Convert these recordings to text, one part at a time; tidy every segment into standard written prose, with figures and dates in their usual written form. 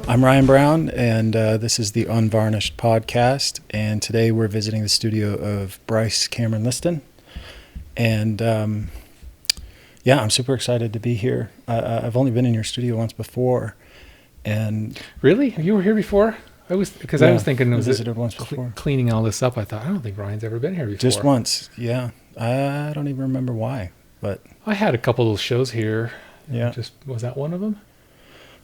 I'm Ryan Brown, and this is the Unvarnished podcast. And today we're visiting the studio of Bryce Cameron Liston. And yeah, I'm super excited to be here. I've only been in your studio once before. And really, you were here before? I was thinking it was visited once before. Cleaning all this up. I thought I don't think Ryan's ever been here before. Just once, yeah. I don't even remember why, but I had a couple of shows here. Yeah. Was that one of them?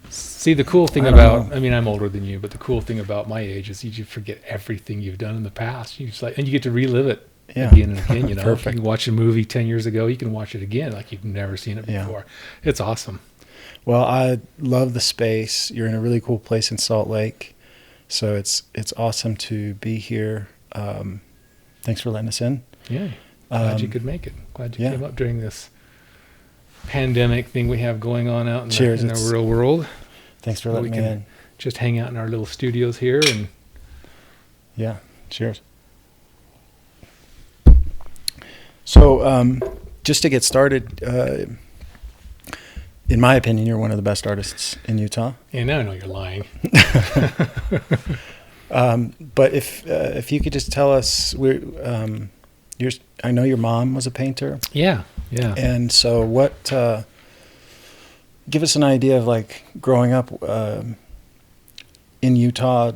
See, the cool thing about, I mean, I'm older than you, but the cool thing about my age is you forget everything you've done in the past. You just and you get to relive it again and again, you know. Perfect. You watch a movie 10 years ago, you can watch it again like you've never seen it before. It's awesome. Well, I love the space. You're in a really cool place in Salt Lake. So it's awesome to be here. Thanks for letting us in. Yeah. Glad you could make it. Glad you came up during this pandemic thing we have going on out in the real world. Thanks for letting me in. Just hang out in our little studios here and yeah, cheers. So just to get started, in my opinion, you're one of the best artists in Utah. Yeah, now I know you're lying. But if you could just tell us, I know your mom was a painter. Yeah. And so give us an idea of like growing up in Utah.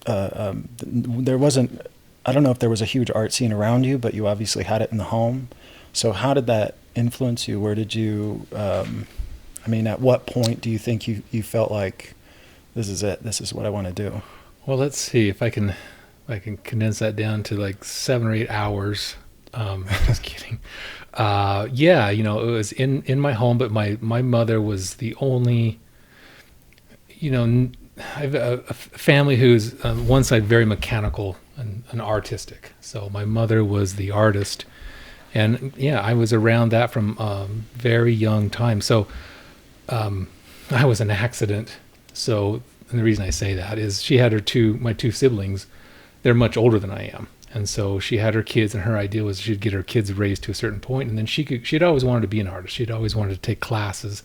There wasn't, I don't know if there was a huge art scene around you, but you obviously had it in the home. So how did that influence you? Where did you, at what point do you think you felt like this is it? This is what I want to do? Well, let's see if I can condense that down to like 7 or 8 hours. Just kidding. It was in my home, but my mother was the only, I have a family who's on one side very mechanical and artistic. So my mother was the artist, and I was around that from very young time. So I was an accident. So, and the reason I say that is she had my two siblings. They're much older than I am. And so she had her kids, and her idea was she'd get her kids raised to a certain point, and then she'd always wanted to be an artist. She'd always wanted to take classes.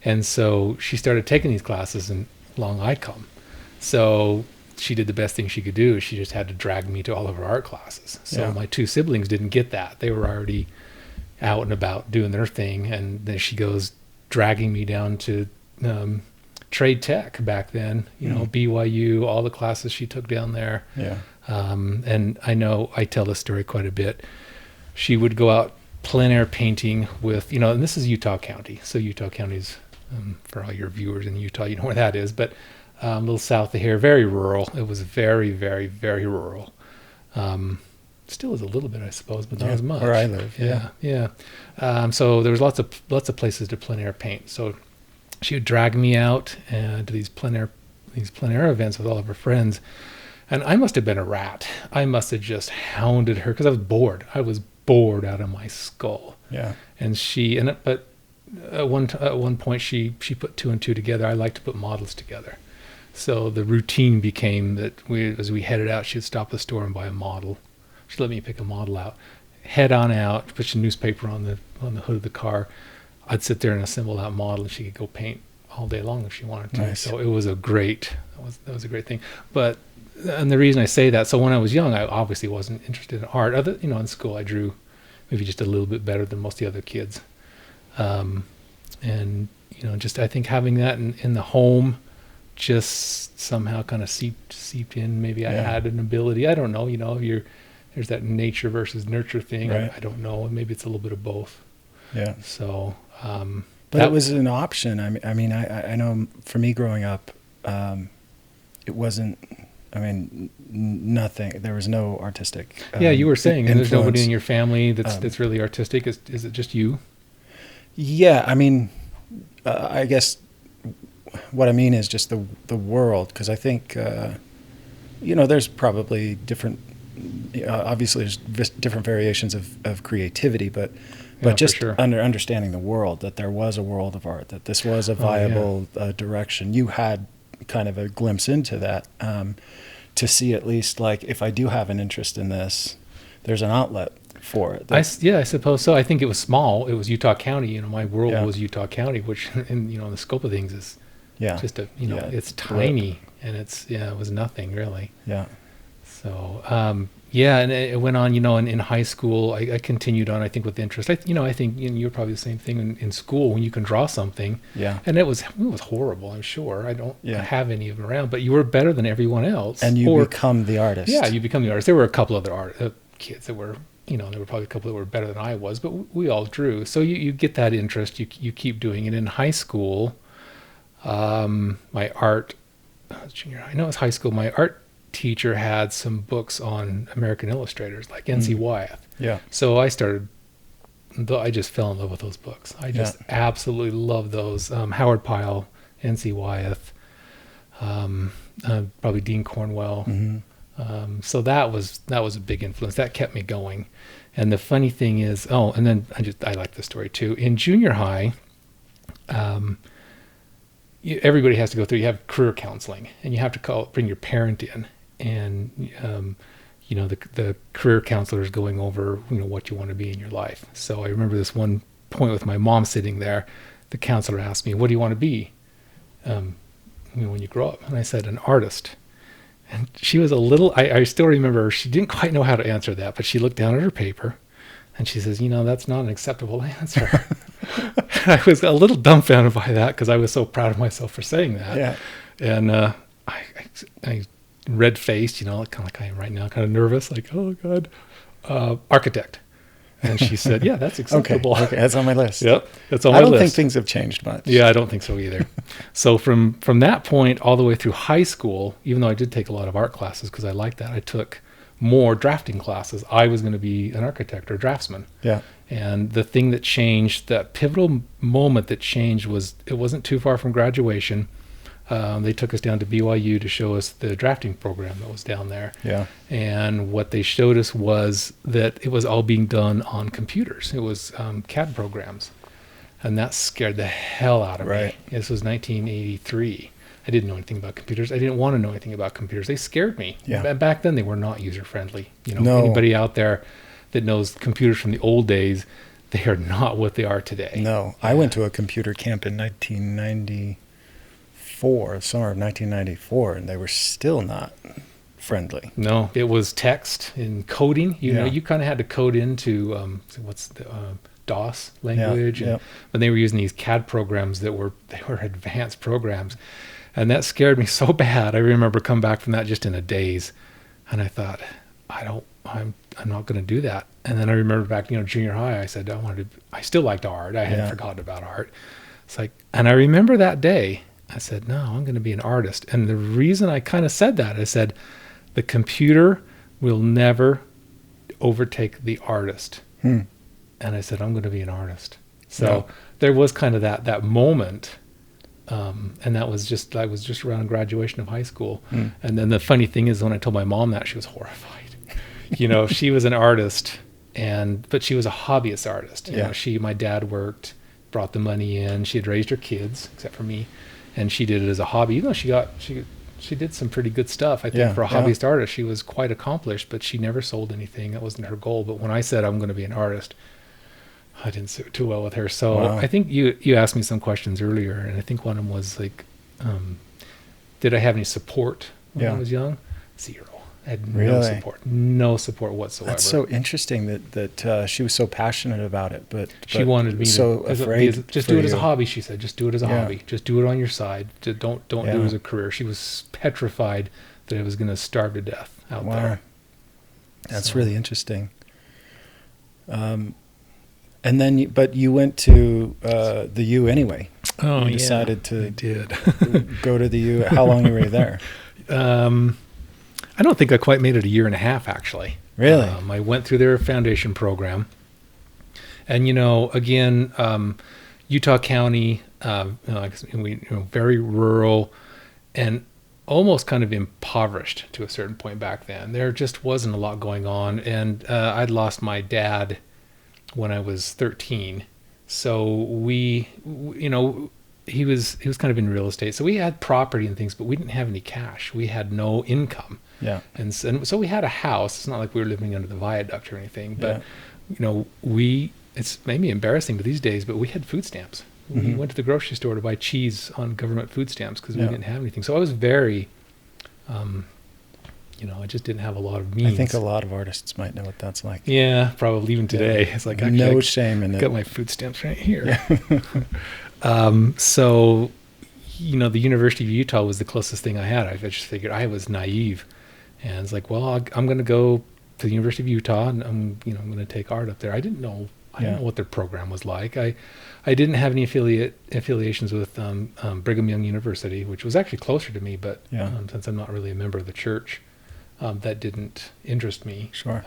And so she started taking these classes, and along I come. So she did the best thing she could do. She just had to drag me to all of her art classes. So my two siblings didn't get that. They were already out and about doing their thing. And then she goes dragging me down to trade tech back then, BYU, all the classes she took down there. Yeah. And I know I tell this story quite a bit. She would go out plein air painting with, and this is Utah County. So Utah County's, for all your viewers in Utah, you know where that is, but a little south of here, very rural. It was very, very, very rural. Still is a little bit, I suppose, but not as much. Where I live. Yeah. So there was lots of places to plein air paint. So she would drag me out to these plein air events with all of her friends. And I must have been a rat. I must have just hounded her because I was bored. I was bored out of my skull. Yeah. And but at one point she put two and two together. I like to put models together. So the routine became that as we headed out, she'd stop at the store and buy a model. She'd let me pick a model out, head on out, put a newspaper on the hood of the car. I'd sit there and assemble that model, and she could go paint all day long if she wanted to. Nice. So it was that was a great thing. And the reason I say that, so when I was young, I obviously wasn't interested in art. In school, I drew maybe just a little bit better than most of the other kids. Just I think having that in the home just somehow kind of seeped in. Maybe I had an ability. I don't know. There's that nature versus nurture thing. Right. I don't know. Maybe it's a little bit of both. Yeah. So, but it was an option. I know for me growing up, it wasn't. Nothing. There was no artistic. You were saying, and there's nobody influence. In your family that's really artistic. Is it just you? Yeah, I guess what I mean is just the world, because I think there's probably different. Obviously, there's different variations of creativity, but just sure. understanding the world, that there was a world of art, that this was a viable direction. You had kind of a glimpse into that, to see at least, like, if I do have an interest in this, there's an outlet for it. I suppose so. I think it was small. It was Utah County. My world was Utah County, which in the scope of things is Yeah. Just Yeah. it's tiny, and it was nothing really. Yeah. So, and it went on, in high school, I continued on, I think, with interest. I think you're probably the same thing in school when you can draw something. Yeah. And it was horrible, I'm sure. I don't Yeah. have any of them around, but you were better than everyone else. And you become the artist. Yeah, you become the artist. There were a couple other kids that were, there were probably a couple that were better than I was, but we all drew. So you get that interest, you keep doing it. In high school, my art, junior high, no, it was high school, my art teacher had some books on American illustrators, like N.C. Wyeth. Yeah. So I just fell in love with those books. I just absolutely love those. Howard Pyle, N.C. Wyeth, probably Dean Cornwell. Mm-hmm. So that was a big influence. That kept me going. And the funny thing is, and then I like the story too. In junior high, everybody has to go through. You have career counseling, and you have to bring your parent in, and the career counselor is going over what you want to be in your life. So I remember this one point with my mom sitting there. The counselor asked me, "What do you want to be when you grow up?" And I said, "An artist." And she was a little. I still remember. She didn't quite know how to answer that, but she looked down at her paper, and she says, "That's not an acceptable answer." I was a little dumbfounded by that because I was so proud of myself for saying that. Yeah. And I red-faced, kind of like I am right now, kind of nervous, like, oh God, architect. And she said, "Yeah, that's acceptable." Okay, that's on my list. Yep, that's on my list. I don't think things have changed much. Yeah, I don't think so either. So from that point all the way through high school, even though I did take a lot of art classes because I liked that, I took more drafting classes. I was going to be an architect or draftsman. Yeah. And the thing that changed, that pivotal moment that changed, was it wasn't too far from graduation. They took us down to BYU to show us the drafting program that was down there. Yeah. And what they showed us was that it was all being done on computers. It was CAD programs. And that scared the hell out of me. This was 1983. I didn't know anything about computers. I didn't want to know anything about computers. They scared me. Yeah. Back then, they were not user-friendly. No. Anybody out there that knows computers from the old days, they are not what they are today. No. I went to a computer camp in 1994, summer of 1994, and they were still not friendly. No, it was text and coding. You kind of had to code into what's the DOS language, but they were using these CAD programs they were advanced programs, and that scared me so bad. I remember coming back from that just in a daze, and I thought, I'm not going to do that. And then I remember back, junior high, I said I still liked art. I hadn't forgotten about art. It's like, and I remember that day, I said, no, I'm going to be an artist. And the reason I kind of said that, I said, the computer will never overtake the artist. And I said, I'm going to be an artist. So there was kind of that moment. And I was just around graduation of high school. And then the funny thing is, when I told my mom that, she was horrified. She was an artist, but she was a hobbyist artist. My dad worked, brought the money in. She had raised her kids, except for me, and she did it as a hobby. Even though she did some pretty good stuff, I think, for a hobbyist artist. She was quite accomplished, but she never sold anything. That wasn't her goal. But when I said I'm going to be an artist, I didn't sit too well with her. So I think you asked me some questions earlier, and I think one of them was like, did I have any support when I was young? Zero. I had no support whatsoever. That's so interesting that she was so passionate about it, but she wanted me so afraid. Just do it as a hobby. She said, just do it as a hobby. Just do it on your side. Don't do it as a career. She was petrified that I was going to starve to death out there. That's really interesting. And then, but you went to the U anyway. Oh, you decided to I did. go to the U. How long were you there? I don't think I quite made it a year and a half, actually. Really? I went through their foundation program. And, again, Utah County, very rural and almost kind of impoverished to a certain point back then. There just wasn't a lot going on. And I'd lost my dad when I was 13. So he was kind of in real estate. So we had property and things, but we didn't have any cash. We had no income. Yeah. And so we had a house. It's not like we were living under the viaduct or anything, but it's maybe embarrassing to these days, but we had food stamps. We went to the grocery store to buy cheese on government food stamps because we Yeah. didn't have anything. So I was very, I just didn't have a lot of means. I think a lot of artists might know what that's like. Yeah, probably even today. Yeah. It's like, No shame in I it. got my food stamps right here. Yeah. So, the University of Utah was the closest thing I had. I just figured I was naive. And it's like, well, I'm going to go to the University of Utah and I'm going to take art up there. I didn't know what their program was like. I didn't have any affiliations with Brigham Young University, which was actually closer to me, but since I'm not really a member of the church, that didn't interest me. Sure.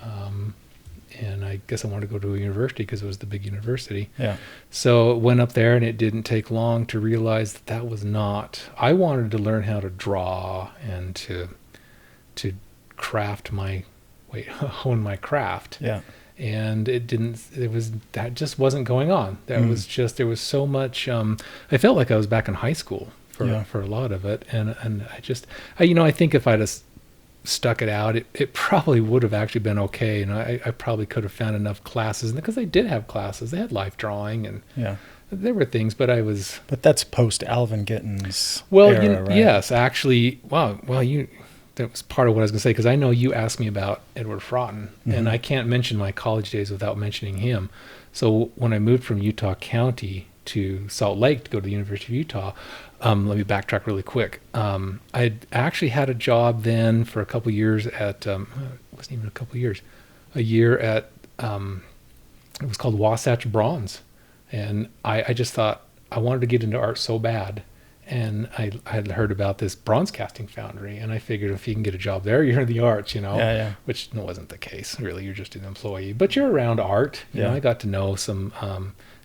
And I guess I wanted to go to a university because it was the big university. Yeah. So went up there, and it didn't take long to realize that was not. I wanted to learn how to draw and to hone my craft. Yeah. And that just wasn't going on. There was so much, I felt like I was back in high school for a lot of it. And I think if I'd have stuck it out, it probably would have actually been okay. And I probably could have found enough classes, because they did have classes. They had life drawing and there were things, but But that's post Alvin Gittins. Well, era, right? yes, actually. Wow. Well, that was part of what I was going to say, because I know you asked me about Edward Fraughton, and I can't mention my college days without mentioning him. So when I moved from Utah County to Salt Lake to go to the University of Utah, let me backtrack really quick. I actually had a job then for a couple years at, it wasn't even a couple years, a year at, it was called Wasatch Bronze. And I just thought I wanted to get into art so bad. And I had heard about this bronze casting foundry, and I figured if you can get a job there, you're in the arts, which wasn't the case, really. You're just an employee, but you're around art. You know, I got to know some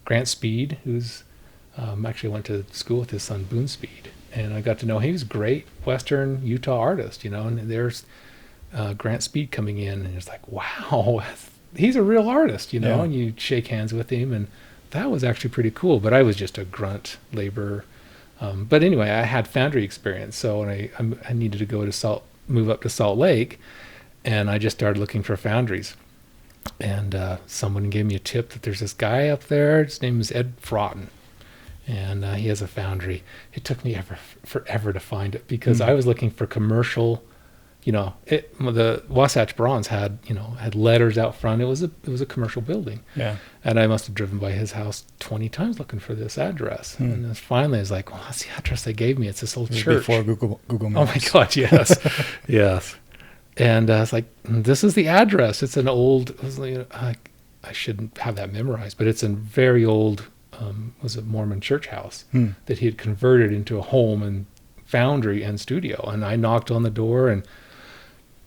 Grant Speed, who's actually went to school with his son, Boone Speed, and I got to know he was a great Western Utah artist, and there's Grant Speed coming in, and it's like, wow, he's a real artist, and you shake hands with him, and that was actually pretty cool, but I was just a grunt laborer. But anyway, I had Foundry experience, so I needed to move up to Salt Lake, and I just started looking for foundries. And someone gave me a tip that there's this guy up there. His name is Ed Fraughton, and he has a foundry. It took me forever to find it, because I was looking for commercial. The Wasatch Bronze had letters out front. It was a commercial building. Yeah. And I must have driven by his house 20 times looking for this address. And then finally I was like, well, that's the address they gave me. It's this old church. Before Google Maps. Oh my God, yes. Yes. And I was like, this is the address. It's an old, I shouldn't have that memorized, but it's a very old, was a Mormon church house that he had converted into a home and foundry and studio. And I knocked on the door, and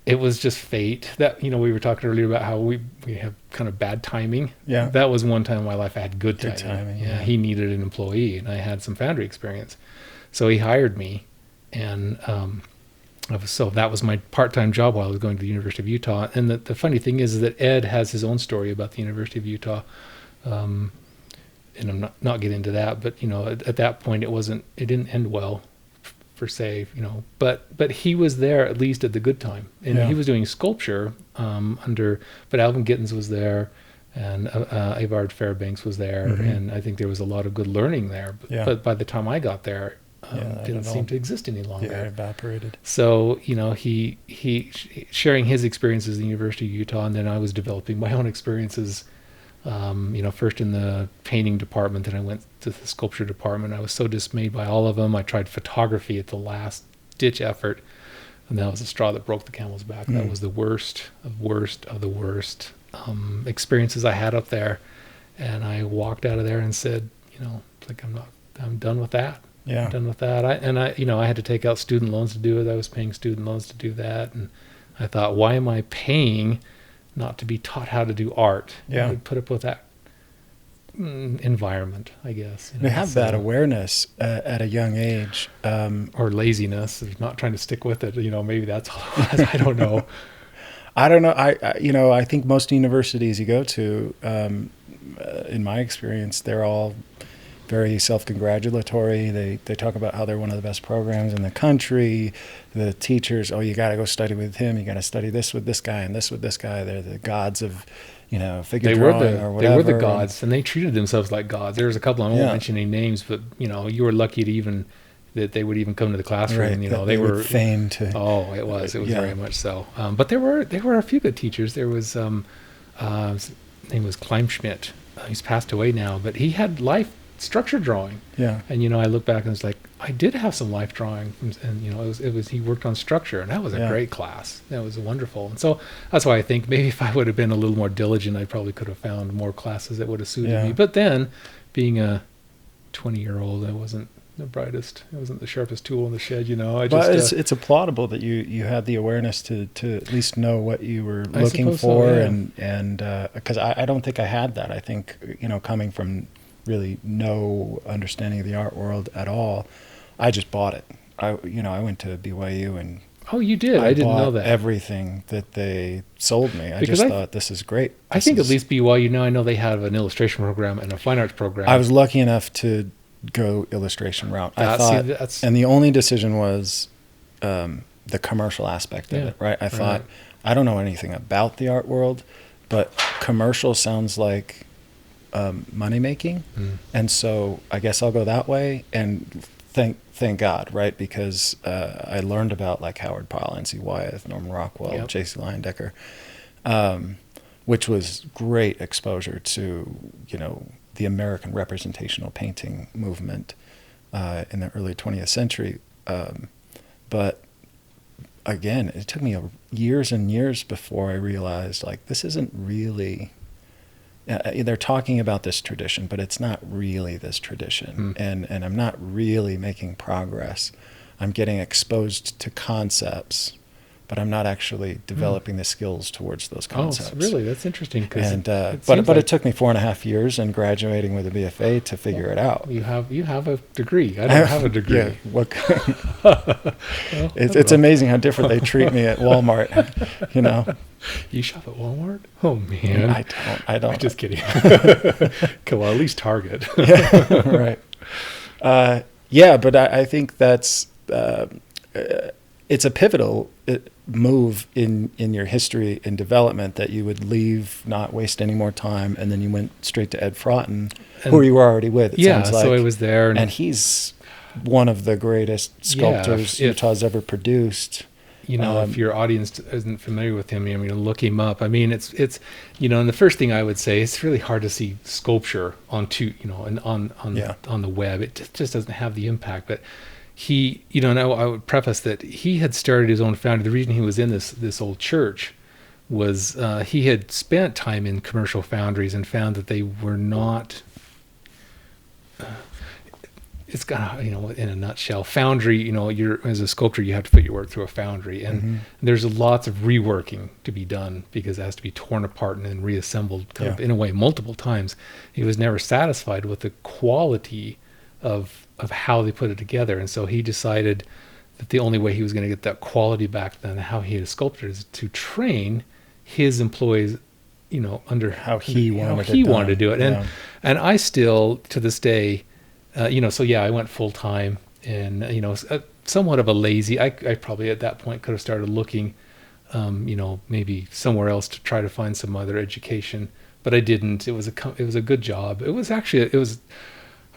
it was just fate that, we were talking earlier about how we have kind of bad timing. Yeah. That was one time in my life I had good timing. Yeah. He needed an employee, and I had some foundry experience. So he hired me, and so that was my part-time job while I was going to the University of Utah. And the funny thing is that Ed has his own story about the University of Utah. And I'm not getting into that, but at that point it didn't end well. Per se, but he was there at least at the good time, and he was doing sculpture but Alvin Gittins was there, and Avard Fairbanks was there, and I think there was a lot of good learning there. But by the time I got there, it didn't seem to exist any longer. Yeah, it evaporated. So he sharing his experiences at the University of Utah, and then I was developing my own experiences. First in the painting department, then I went to the sculpture department. I was so dismayed by all of them. I tried photography at the last ditch effort, and that was the straw that broke the camel's back. That was the worst of the worst experiences I had up there. And I walked out of there and said, I'm done with that. Yeah. I'm done with that. I had to take out student loans to do it. I was paying student loans to do that. And I thought, why am I paying not to be taught how to do art? Yeah. Put up with that environment, I guess. They have that awareness at a young age. Or laziness, not trying to stick with it. Maybe that's all it was. I don't know. I don't know. I think most universities you go to, in my experience, they're all very self-congratulatory. They talk about how they're one of the best programs in the country. The teachers, oh, you got to go study with him. You got to study this with this guy and this with this guy. They're the gods of, figure drawing or whatever. They were the gods, and they treated themselves like gods. There was a couple, I won't mention any names, but, you were lucky that they would even come to the classroom. Right, they were famed to. Oh, it was very much so. But there were a few good teachers. There was, his name was Kleinschmidt. He's passed away now, but he had life structure drawing. Yeah. And I look back and it's like, I did have some life drawing, and it was he worked on structure, and that was a great class. That was wonderful. And so that's why I think maybe if I would have been a little more diligent, I probably could have found more classes that would have suited me. But then, being a 20-year-old, I wasn't the brightest. It wasn't the sharpest tool in the shed. But it's applaudable that you had the awareness to at least know what you were looking for, and because I don't think I had that. I think coming from really no understanding of the art world at all, I just bought it. I went to BYU and you did. I didn't know that. Everything that they sold me, I just thought this is great. I think at least BYU. I know they have an illustration program and a fine arts program. I was lucky enough to go illustration route. I thought, and the only decision was the commercial aspect of it, right? I thought, I don't know anything about the art world, but commercial sounds like money making, and so I guess I'll go that way. And thank God, right? Because I learned about like Howard Pyle, N.C. Wyeth, Norman Rockwell, J.C. Leyendecker, which was great exposure to the American representational painting movement in the early 20th century. But again, it took me years and years before I realized, like, this isn't really... they're talking about this tradition, but it's not really this tradition. And I'm not really making progress. I'm getting exposed to concepts, but I'm not actually developing the skills towards those concepts. Oh, really? That's interesting. And but it took me 4.5 years and graduating with a BFA to figure it out. You have a degree. I don't have a degree. Yeah. It's amazing how different they treat me at Walmart. You shop at Walmart? Oh man, I don't. I'm just kidding. Okay, well, at least Target. Right. But I think that's it's a pivotal move in your history and development that you would leave, not waste any more time, and then you went straight to Ed Fraughton, who you were already with. It sounds like. So I was there, and he's one of the greatest sculptors Utah's ever produced. If your audience isn't familiar with him, look him up. I mean, it's and the first thing I would say, it's really hard to see sculpture on the web. It just doesn't have the impact. But he, and I would preface that he had started his own foundry. The reason he was in this old church was he had spent time in commercial foundries and found that they were not. It's got, in a nutshell, foundry, you're, as a sculptor, you have to put your work through a foundry, and there's lots of reworking to be done because it has to be torn apart and then reassembled in a way multiple times. He was never satisfied with the quality of how they put it together. And so he decided that the only way he was going to get that quality back then, how he had sculpted, is to train his employees, under how he wanted to do it. And I still, to this day, I went full time, and somewhat of a lazy. I probably at that point could have started looking, maybe somewhere else to try to find some other education, but I didn't. It was a good job. I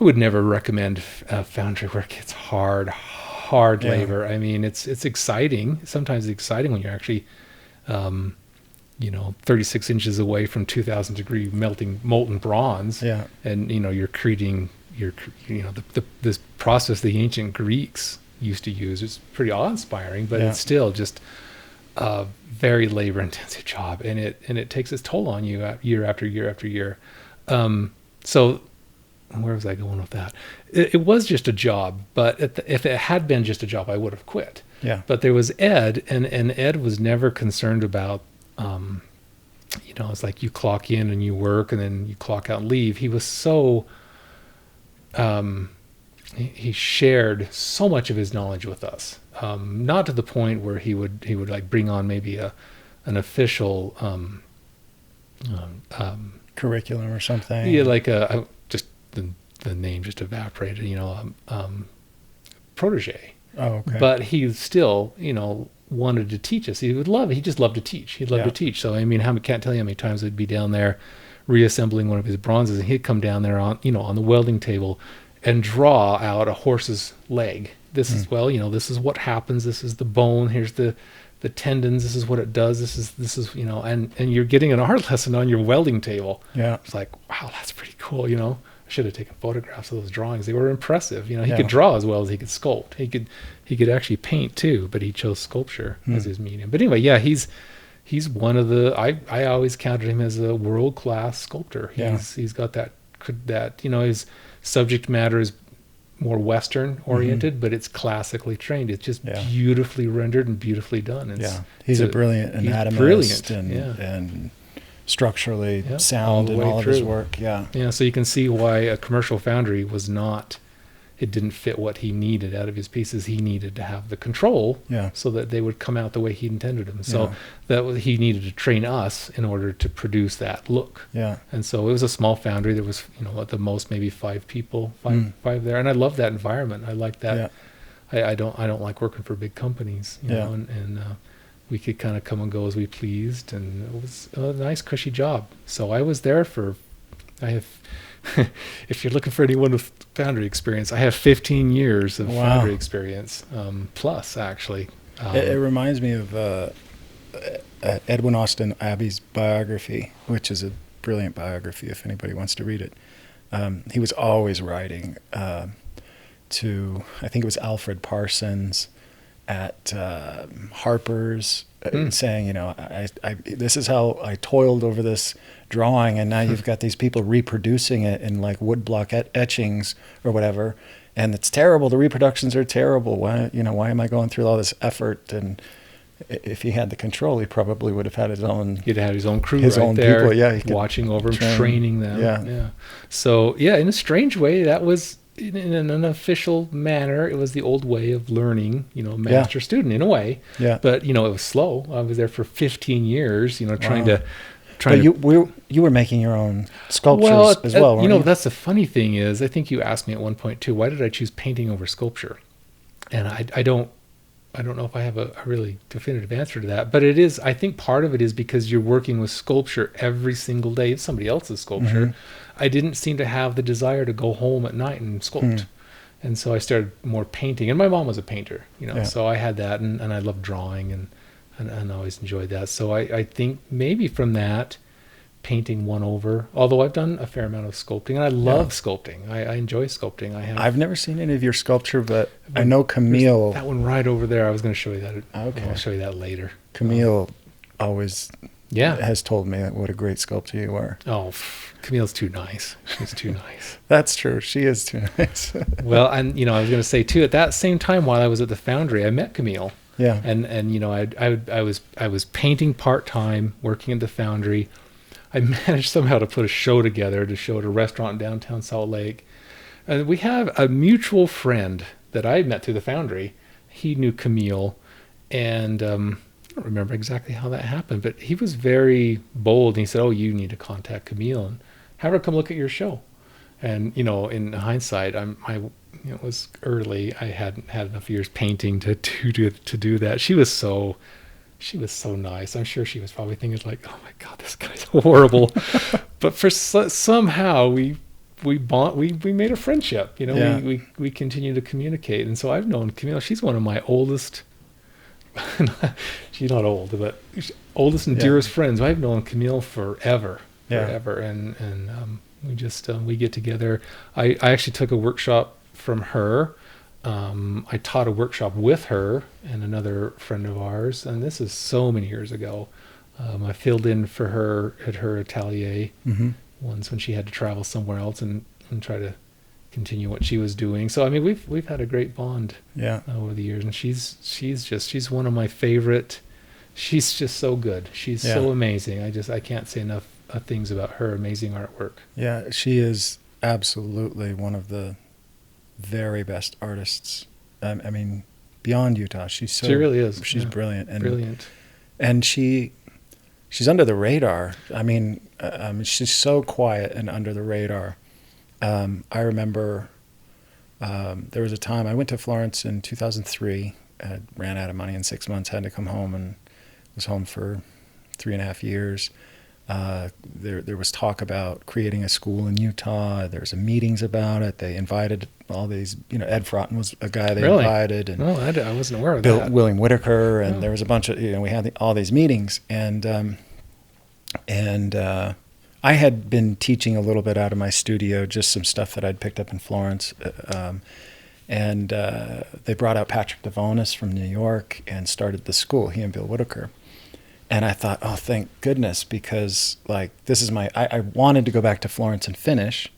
would never recommend foundry work. It's hard labor. I mean, it's exciting. Sometimes it's exciting when you're actually, 36 inches away from 2,000 degree molten bronze, and you're creating. This process the ancient Greeks used to use is pretty awe-inspiring, but it's still just a very labor-intensive job, and it takes its toll on you year after year after year. So where was I going with that? It was just a job, but if it had been just a job, I would have quit. Yeah. But there was Ed, and Ed was never concerned about. It's like you clock in and you work, and then you clock out and leave. He was so. He shared so much of his knowledge with us, not to the point where he would like bring on maybe an official curriculum or something. Yeah, like just the the name just evaporated, protege. Oh, okay. But he still, wanted to teach us. He just loved to teach. He'd love to teach. So, I can't tell you how many times I'd be down there reassembling one of his bronzes, and he'd come down there on the welding table and draw out a horse's leg. This is, this is what happens. This is the bone. Here's the tendons. This is what it does. This is, and you're getting an art lesson on your welding table. Yeah. It's like, wow, that's pretty cool. I should have taken photographs of those drawings. They were impressive. He could draw as well as he could sculpt. He could actually paint too, but he chose sculpture as his medium. But anyway, yeah, he's one of the, I always counted him as a world-class sculptor. He's got that, his subject matter is more Western oriented, but it's classically trained. It's just beautifully rendered and beautifully done. He's a brilliant anatomist and structurally sound in all of his work. Yeah. So you can see why a commercial foundry was not, it didn't fit what he needed out of his pieces. He needed to have the control so that they would come out the way he intended them. So he needed to train us in order to produce that look. Yeah. And so it was a small foundry. There was, at the most maybe 5 people, five there. And I love that environment. I like that. Yeah. I don't like working for big companies, and we could kind of come and go as we pleased, and it was a nice cushy job. So I was there if you're looking for anyone with foundry experience, I have 15 years of foundry experience, plus actually. It reminds me of Edwin Austin Abbey's biography, which is a brilliant biography if anybody wants to read it. He was always writing to, I think it was Alfred Parsons at Harper's, saying, this is how I toiled over this drawing, and now you've got these people reproducing it in like woodblock etchings or whatever, and it's terrible. The reproductions are terrible. Why am I going through all this effort? And if he had the control, he probably would have had his own. He'd have his own crew, his own there, people, watching over him, training them. Yeah. So in a strange way, that was. In an unofficial manner, it was the old way of learning, master student in a way. Yeah. But it was slow. I was there for 15 years, trying to. But you were making your own sculptures as well. Weren't you? That's the funny thing is, I think you asked me at one point too. Why did I choose painting over sculpture? And I don't know if I have a really definitive answer to that. But it is. I think part of it is because you're working with sculpture every single day. It's somebody else's sculpture. Mm-hmm. I didn't seem to have the desire to go home at night and sculpt. And so I started more painting. And my mom was a painter, so I had that. And I loved drawing and I always enjoyed that. So I think maybe from that, painting won over. Although I've done a fair amount of sculpting. And I love sculpting. I enjoy sculpting. I've never seen any of your sculpture, but I know Camille. That one right over there. I was going to show you that. Okay. I'll show you that later. Camille always has told me what a great sculptor you are. Oh, Camille's too nice. She's too nice. That's true. She is too nice. Well, and I was going to say too, at that same time while I was at the foundry, I met Camille. Yeah. And I was painting part-time, working at the foundry. I managed somehow to put a show together to show at a restaurant in downtown Salt Lake. And we have a mutual friend that I met through the foundry. He knew Camille, and I don't remember exactly how that happened, but he was very bold. And he said, "Oh, you need to contact Camille and have her come look at your show." And in hindsight, it was early. I hadn't had enough years painting to do that. She was so nice. I'm sure she was probably thinking like, "Oh my God, this guy's horrible." But somehow we made a friendship. We continue to communicate, and so I've known Camille. She's one of my oldest. She's not old, but oldest and dearest friends. I've known Camille forever, and we get together. I actually took a workshop from her. I taught a workshop with her and another friend of ours, and this is so many years ago. I filled in for her at her atelier once when she had to travel somewhere else and try to continue what she was doing. So we've had a great bond over the years, and she's one of my favorite. She's just so good. She's so amazing. I can't say enough things about her amazing artwork. Yeah, she is absolutely one of the very best artists. Beyond Utah, she really is. She's brilliant. And she's under the radar. She's so quiet and under the radar. I remember there was a time I went to Florence in 2003. I ran out of money in 6 months, had to come home, and was home for 3.5 years. There was talk about creating a school in Utah. There was meetings about it. They invited all these, Ed Frotton was a guy they invited, and I wasn't aware of that. William Whitaker, and there was a bunch of, we had all these meetings, and I had been teaching a little bit out of my studio, just some stuff that I'd picked up in Florence, and they brought out Patrick DeVonis from New York and started the school, he and Bill Whitaker. And I thought, oh, thank goodness, because this is I wanted to go back to Florence and finish.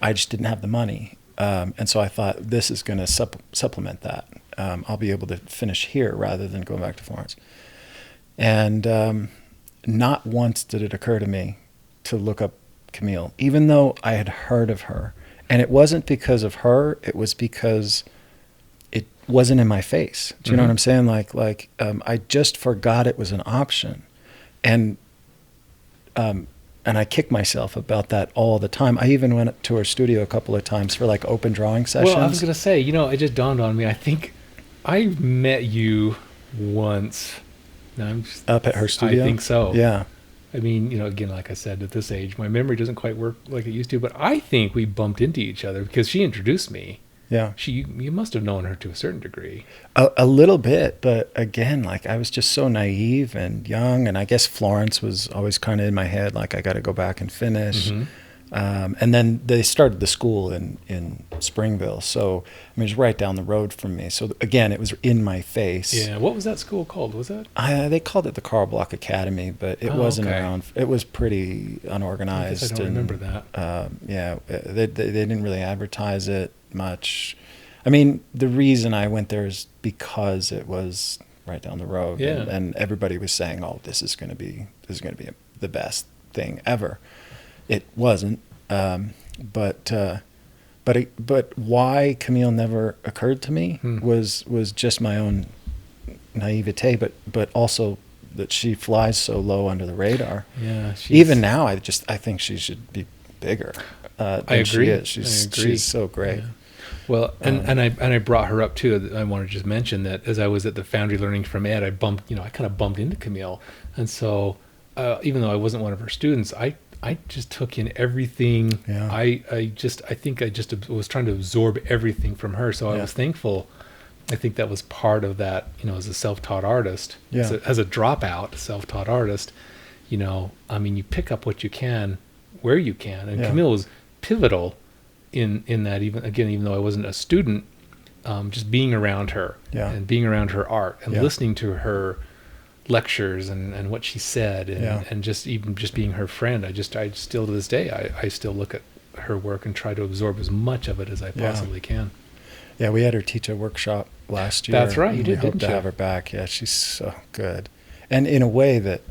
I just didn't have the money. And so I thought, this is going to supplement that. I'll be able to finish here rather than going back to Florence. And not once did it occur to me to look up Camille, even though I had heard of her. And it wasn't because of her. It was because it wasn't in my face. Do you know what I'm saying? I just forgot it was an option. And I kick myself about that all the time. I even went to her studio a couple of times for open drawing sessions. Well, I was going to say, it just dawned on me. I think I met you once. No, up at her studio? I think so. Yeah. I mean, again, like I said, at this age, my memory doesn't quite work like it used to, but I think we bumped into each other because she introduced me. Yeah. You must have known her to a certain degree. A little bit, but again, I was just so naive and young, and I guess Florence was always kind of in my head, I got to go back and finish. And then they started the school in Springville, so it was right down the road from me. So again, it was in my face. Yeah. What was that school called? Was that? They called it the Carl Block Academy, but it wasn't around. It was pretty unorganized. I guess I don't remember that. Yeah, they didn't really advertise it much. I mean, the reason I went there is because it was right down the road, and everybody was saying, "Oh, this is going to be the best thing ever." It wasn't, but why Camille never occurred to me was just my own naivete, but also that she flies so low under the radar. Yeah. Even now, I think she should be bigger. I agree. She is. She's so great. Yeah. Well, and I brought her up too. I want to just mention that as I was at the Foundry learning from Ed, I kind of bumped into Camille, and so even though I wasn't one of her students, I just took in everything. Yeah. I think I just was trying to absorb everything from her. So I was thankful. I think that was part of that, as a self-taught artist, as a dropout self-taught artist, I mean, you pick up what you can, where you can. And Camille was pivotal in that, even though I wasn't a student, just being around her and being around her art and listening to her lectures and what she said and just being her friend. I still to this day I still look at her work and try to absorb as much of it as I possibly can. Yeah, we had her teach a workshop last year. That's right, you did. We hope to have her back. Yeah, she's so good, and in a way that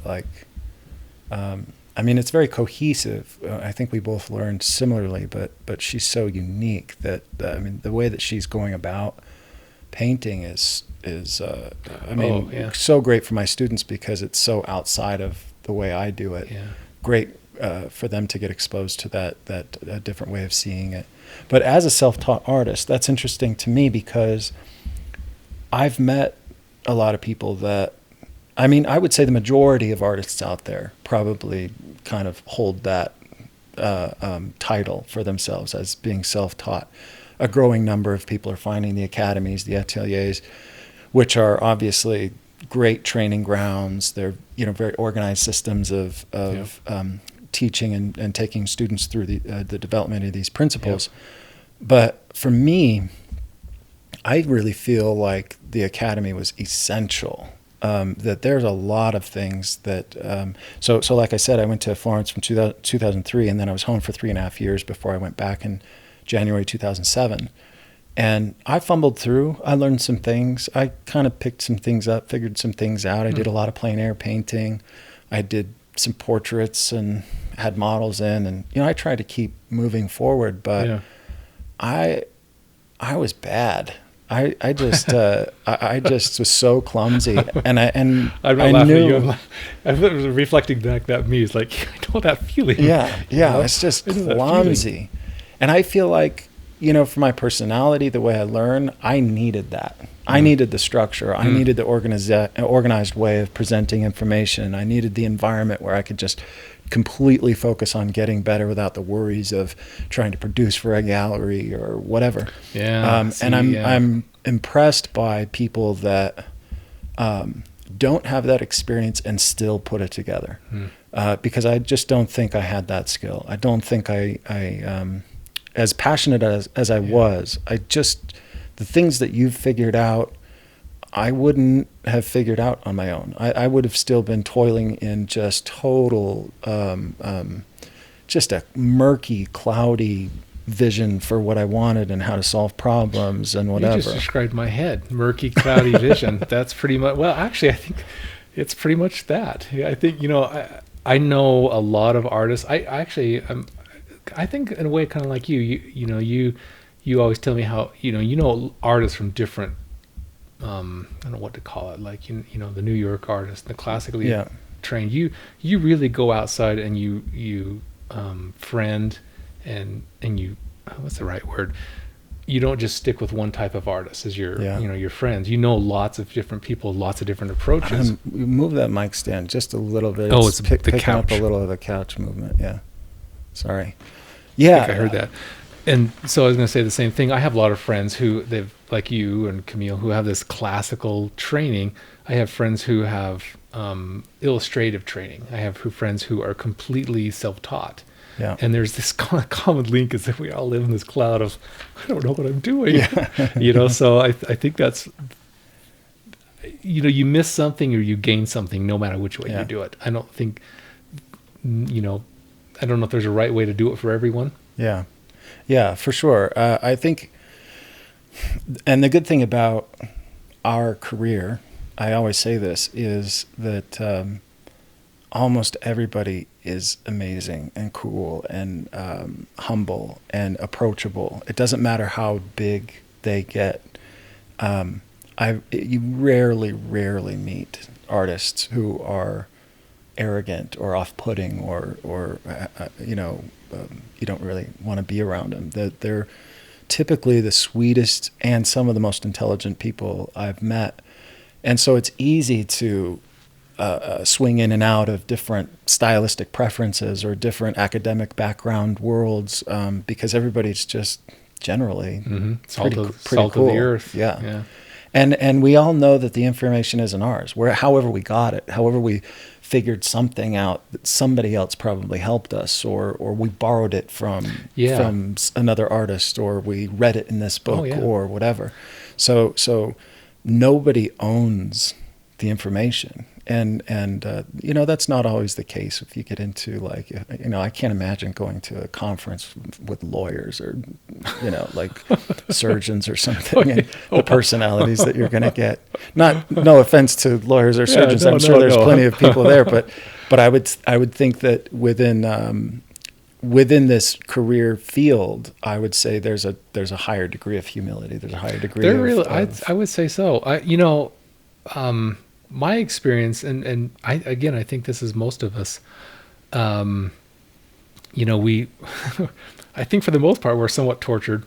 I mean, it's very cohesive. I think we both learned similarly, but she's so unique that I mean, the way that she's going about painting is so great for my students because it's so outside of the way I do it. Yeah. Great for them to get exposed to that different way of seeing it. But as a self-taught artist, that's interesting to me because I've met a lot of people that, I mean, I would say the majority of artists out there probably kind of hold that title for themselves as being self-taught. A growing number of people are finding the academies, the ateliers, which are obviously great training grounds. They're very organized systems of teaching and taking students through the development of these principles. Yep. But for me, I really feel like the academy was essential. That there's a lot of things that so like I said, I went to Florence from 2003, and then I was home for 3.5 years before I went back in January 2007. And I fumbled through. I learned some things. I kind of picked some things up, figured some things out. I did a lot of plein air painting. I did some portraits and had models in, and I tried to keep moving forward, but I was bad. I just was so clumsy, and I knew. I was reflecting back that me. It's like I know that feeling. Yeah, it's just clumsy, And I feel like, you know, for my personality, the way I learn, I needed that. I needed the structure. I needed the organized way of presenting information. I needed the environment where I could just completely focus on getting better without the worries of trying to produce for a gallery or whatever. Yeah. And I'm impressed by people that don't have that experience and still put it together. Because I just don't think I had that skill. I don't think I as passionate as I was, the things that you've figured out, I wouldn't have figured out on my own. I would have still been toiling in just total, just a murky, cloudy vision for what I wanted and how to solve problems and whatever. You just described my head, murky, cloudy vision. That's pretty much, well, actually, I think it's pretty much that. I think, you know, I know a lot of artists. I think in a way, kind of like you always tell me how, you know artists from different, I don't know what to call it, like, you know, the New York artist, the classically trained, you really go outside and you friend and you, what's the right word? You don't just stick with one type of artist as your, you know, your friends. You know lots of different people, lots of different approaches. Move that mic stand just a little bit. Oh, it's picking up a little of the couch movement. Yeah. Sorry. Yeah. I think I heard that. And so I was going to say the same thing. I have a lot of friends who they've, like you and Camille, who have this classical training. I have friends who have illustrative training. I have friends who are completely self-taught. Yeah. And there's this common link is that we all live in this cloud of, I don't know what I'm doing. Yeah. You know, so I think that's, you know, you miss something or you gain something no matter which way you do it. I don't think, you know, I don't know if there's a right way to do it for everyone. Yeah. Yeah, for sure. I think, and the good thing about our career, I always say this, is that almost everybody is amazing and cool and humble and approachable. It doesn't matter how big they get. You rarely meet artists who are arrogant or off-putting or you know, you don't really want to be around them. They're typically the sweetest and some of the most intelligent people I've met. And so it's easy to swing in and out of different stylistic preferences or different academic background worlds because everybody's just generally pretty salt cool. Of the earth. Yeah. And we all know that the information isn't ours. However we got it, however we figured something out that somebody else probably helped us, or we borrowed it from another artist, or we read it in this book or whatever. So nobody owns the information. And you know, that's not always the case if you get into, like, you know, I can't imagine going to a conference with lawyers or, you know, like surgeons or something, and the personalities that you're going to get. No offense to lawyers or surgeons. I'm sure there's plenty of people there, but I would think that within this career field, I would say there's a higher degree of humility. There's a higher degree I would say so. You know, my experience, and I think this is most of us, you know, I think for the most part, we're somewhat tortured.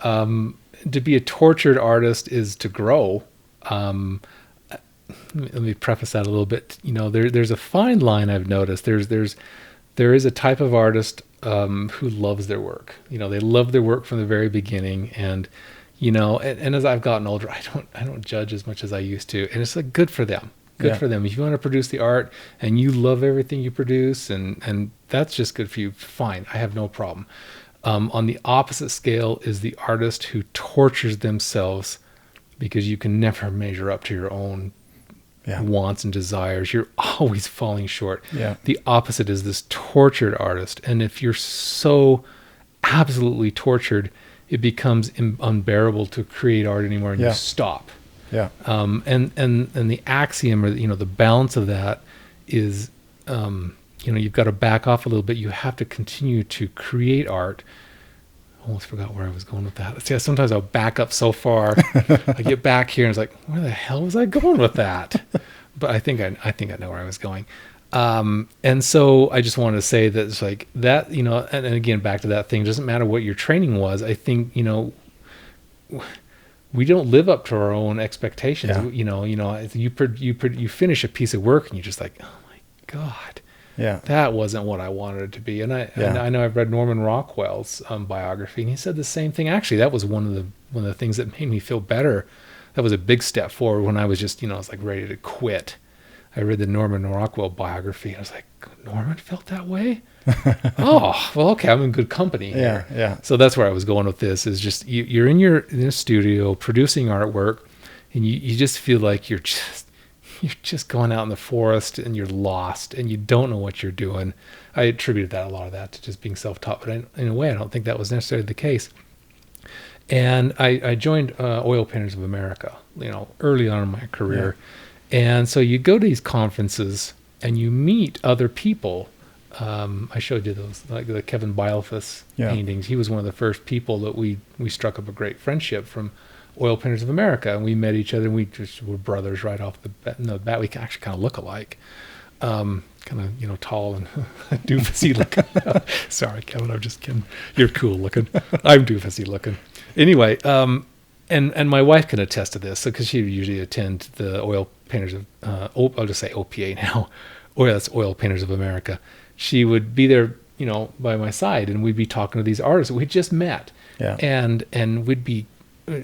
To be a tortured artist is to grow. Let me preface that a little bit. You know, there's a fine line I've noticed. There is a type of artist who loves their work. You know, they love their work from the very beginning, and you know, and as I've gotten older, I don't judge as much as I used to, and it's like good for them. Good for them. If you want to produce the art and you love everything you produce, and that's just good for you, fine. I have no problem. On the opposite scale is the artist who tortures themselves because you can never measure up to your own wants and desires. You're always falling short. Yeah. The opposite is this tortured artist, and if you're so absolutely tortured, it becomes unbearable to create art anymore, and you stop. Yeah. And the axiom, or, you know, the balance of that is, you know, you've got to back off a little bit. You have to continue to create art. I almost forgot where I was going with that. See, sometimes I'll back up so far, I get back here and it's like, where the hell was I going with that? But I think I know where I was going. And so I just wanted to say that it's like that, and again, back to that thing, doesn't matter what your training was. I think, we don't live up to our own expectations. Yeah. You finish a piece of work and you're just like, oh my God, Yeah. that wasn't what I wanted it to be. And I know I've read Norman Rockwell's biography, and he said the same thing. Actually, that was one of the things that made me feel better. That was a big step forward when I was just, I was like ready to quit. I read the Norman Rockwell biography, and I was like, Norman felt that way? Oh, well, okay, I'm in good company here. Yeah. So that's where I was going with this, is just you're in your studio producing artwork, and you just feel like you're just going out in the forest and you're lost and you don't know what you're doing. I attributed a lot of that to just being self-taught, but in a way, I don't think that was necessarily the case. And I joined Oil Painters of America, early on in my career. Yeah. And so you go to these conferences and you meet other people. I showed you those, like the Kevin Bylefus paintings. He was one of the first people that we struck up a great friendship from Oil Painters of America, and we met each other, and we just were brothers right off the bat. No, bat we actually kind of look alike, kind of tall and doofusy looking. Sorry, Kevin, I'm just kidding. You're cool looking. I'm doofusy looking. Anyway, and my wife can attest to this, because she would usually attend the Oil Painters of I'll just say OPA now. That's Oil Painters of America. She would be there, by my side, and we'd be talking to these artists that we'd just met, and we'd be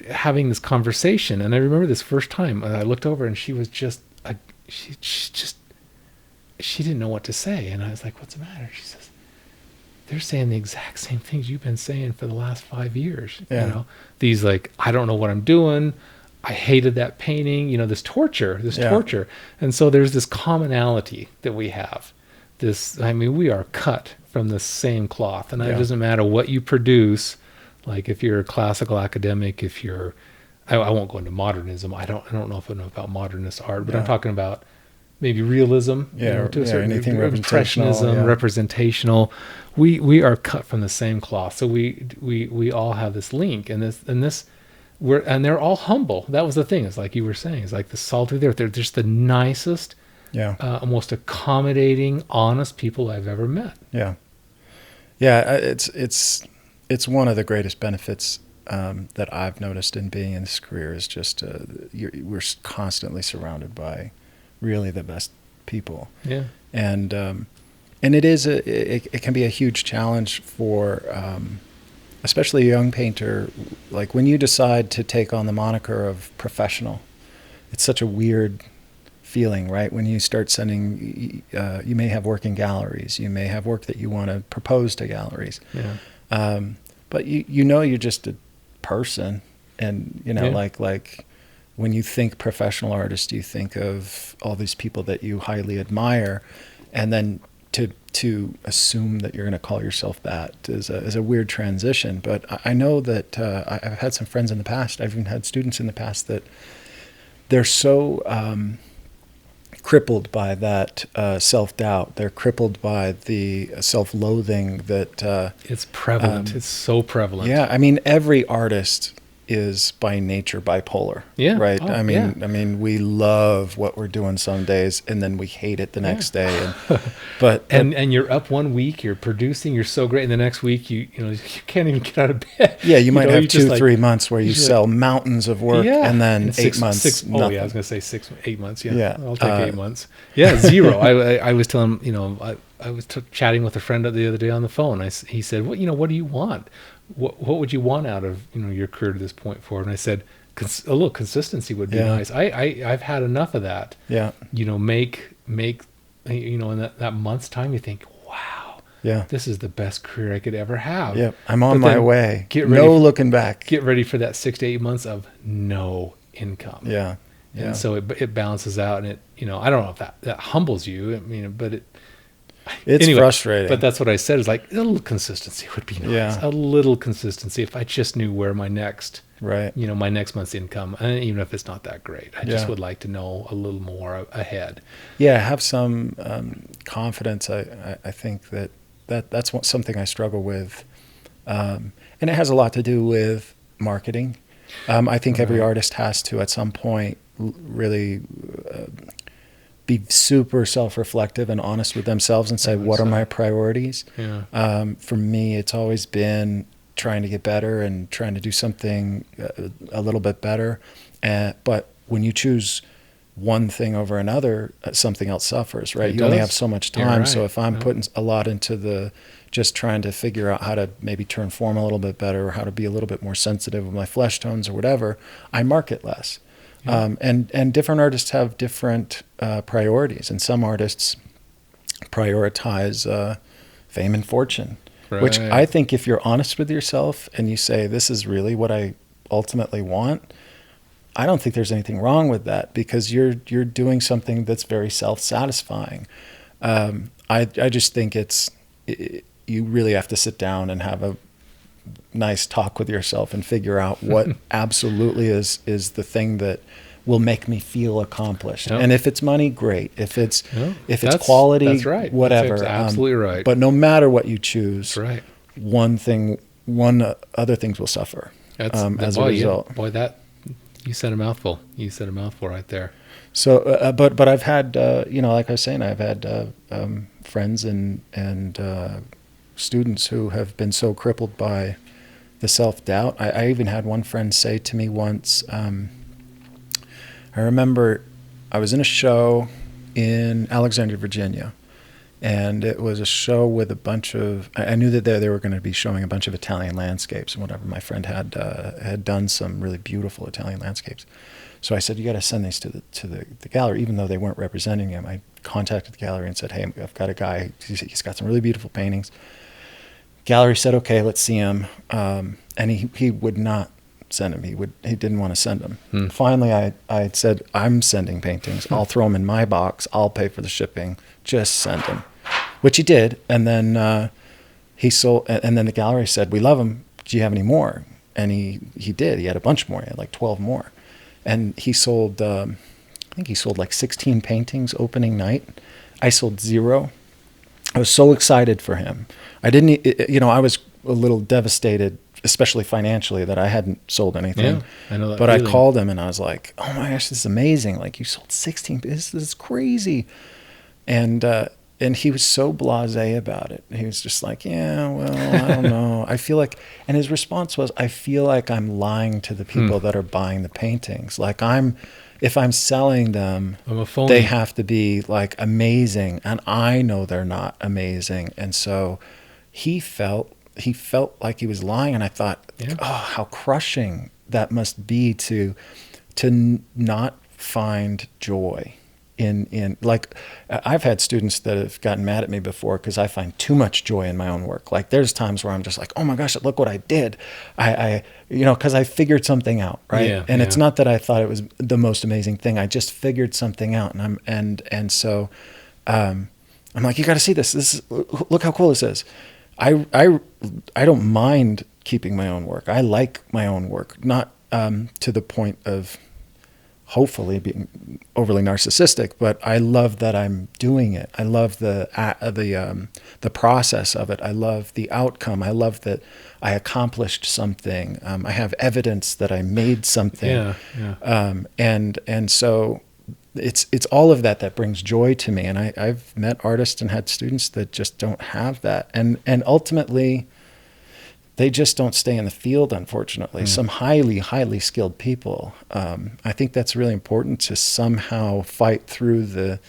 having this conversation. And I remember this first time I looked over, and she was just she didn't know what to say, and I was like, "What's the matter?" She says, "They're saying the exact same things you've been saying for the last 5 years. These, like, I don't know what I'm doing. I hated that painting. This torture. And so there's this commonality that we have. We are cut from the same cloth, and it doesn't matter what you produce. Like, if you're a classical academic, if you're, I won't go into modernism. I don't know if I know about modernist art, but I'm talking about maybe realism, to a certain degree, impressionism, representational. We are cut from the same cloth, so we all have this link, and they're all humble. That was the thing. It's like you were saying. It's like the salty. They're just the nicest, most accommodating, honest people I've ever met. It's one of the greatest benefits that I've noticed in being in this career is just we're constantly surrounded by really the best people. And it can be a huge challenge for especially a young painter. Like, when you decide to take on the moniker of professional, it's such a weird feeling, right? When you start sending, you may have work in galleries, you may have work that you want to propose to galleries. But you're just a person, and like when you think professional artist, you think of all these people that you highly admire, and then to assume that you're going to call yourself that is a weird transition. But I know that I've had some friends in the past, I've even had students in the past, that they're so crippled by that self-doubt. They're crippled by the self-loathing that it's prevalent. It's so prevalent. Every artist is by nature bipolar. Right. We love what we're doing some days, and then we hate it the next day. And you're up one week, you're producing, you're so great, and the next week you can't even get out of bed. You might have 2-3 months where you sell mountains of work, and then 8 months. Nothing. I was going to say 8 months. I'll take 8 months. Zero. I was telling I was chatting with a friend the other day on the phone. He said, "What do you want? What would you want out of your career to this point forward?" And I said, a little consistency would be nice. I've had enough of that. Make in that month's time, you think, wow, this is the best career I could ever have. I'm on my way. Looking back. Get ready for that 6 to 8 months of no income. And so it balances out, and it I don't know if that humbles you. but it's frustrating. But that's what I said, is like, a little consistency would be nice. A little consistency. If I just knew where my next, my next month's income, and even if it's not that great, I just would like to know a little more ahead. Have some confidence. I think that's something I struggle with. And it has a lot to do with marketing. I think every artist has to, at some point, really be super self-reflective and honest with themselves and say, what are my priorities? Yeah. For me, it's always been trying to get better and trying to do something a little bit better. But when you choose one thing over another, something else suffers, right? You only have so much time. Right. So if I'm putting a lot into just trying to figure out how to maybe turn form a little bit better, or how to be a little bit more sensitive with my flesh tones or whatever, I market less. Yeah. And different artists have different priorities, and some artists prioritize fame and fortune, right. Which I think if you're honest with yourself and you say, this is really what I ultimately want, I don't think there's anything wrong with that, because you're doing something that's very self-satisfying. I just think you really have to sit down and have a nice talk with yourself and figure out what absolutely is the thing that will make me feel accomplished. Yep. And if it's money, great. If it's quality, that's right. Whatever. That's absolutely right. But no matter what you choose, right. Other things will suffer as a result. Yeah. Boy, that you said a mouthful. You said a mouthful right there. So, but I've had, like I was saying, I've had friends and students who have been so crippled by the self-doubt. I even had one friend say to me once, I remember I was in a show in Alexandria, Virginia, and it was a show with a bunch of, I knew that they were going to be showing a bunch of Italian landscapes and whatever. My friend had done some really beautiful Italian landscapes. So I said, you got to send these to the gallery, even though they weren't representing him. I contacted the gallery and said, hey, I've got a guy, he's got some really beautiful paintings. Gallery said, okay, let's see him. And he would not send him. He didn't want to send them. Finally, I said, I'm sending paintings. I'll throw them in my box. I'll pay for the shipping. Just send them, which he did. And then he sold. And then the gallery said, we love them. Do you have any more? And he did. He had a bunch more. He had like 12 more. And he sold, I think he sold like 16 paintings opening night. I sold 0. I was so excited for him. I was a little devastated, especially financially, that I hadn't sold anything. Yeah, I know that But feeling. I called him and I was like, oh my gosh, this is amazing. Like, you sold 16. This is crazy. And he was so blasé about it. He was just like, yeah, well, I don't know. I feel like, and his response was, I feel like I'm lying to the people that are buying the paintings. Like, if I'm selling them, they have to be like amazing, and I know they're not amazing. And so he felt like he was lying, and I thought, oh, how crushing that must be to not find joy in like, I've had students that have gotten mad at me before because I find too much joy in my own work. Like, there's times where I'm just like, oh my gosh, look what I did. Because I figured something out, right? Yeah, and it's not that I thought it was the most amazing thing. I just figured something out, and so I'm like, you got to see this. Look how cool this is. I don't mind keeping my own work. I like my own work, not to the point of hopefully being overly narcissistic, but I love that I'm doing it. I love the process of it. I love the outcome. I love that I accomplished something. I have evidence that I made something. And so it's all of that brings joy to me. And I've met artists and had students that just don't have that. And ultimately, they just don't stay in the field, unfortunately. Some highly, highly skilled people. I think that's really important, to somehow fight through the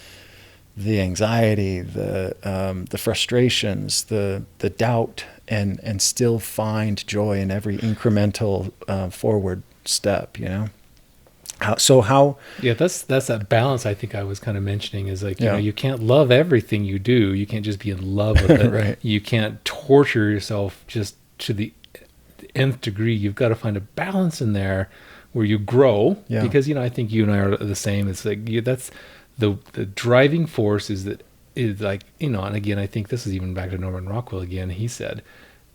anxiety, the frustrations, the doubt, and still find joy in every incremental forward step. That's that balance I think I was kind of mentioning, is like, you can't love everything you do. You can't just be in love with it. Right. You can't torture yourself just to the nth degree. You've got to find a balance in there where you grow, because I think you and I are the same. It's like, that's the driving force is like, and again, I think this is even back to Norman Rockwell again. He said,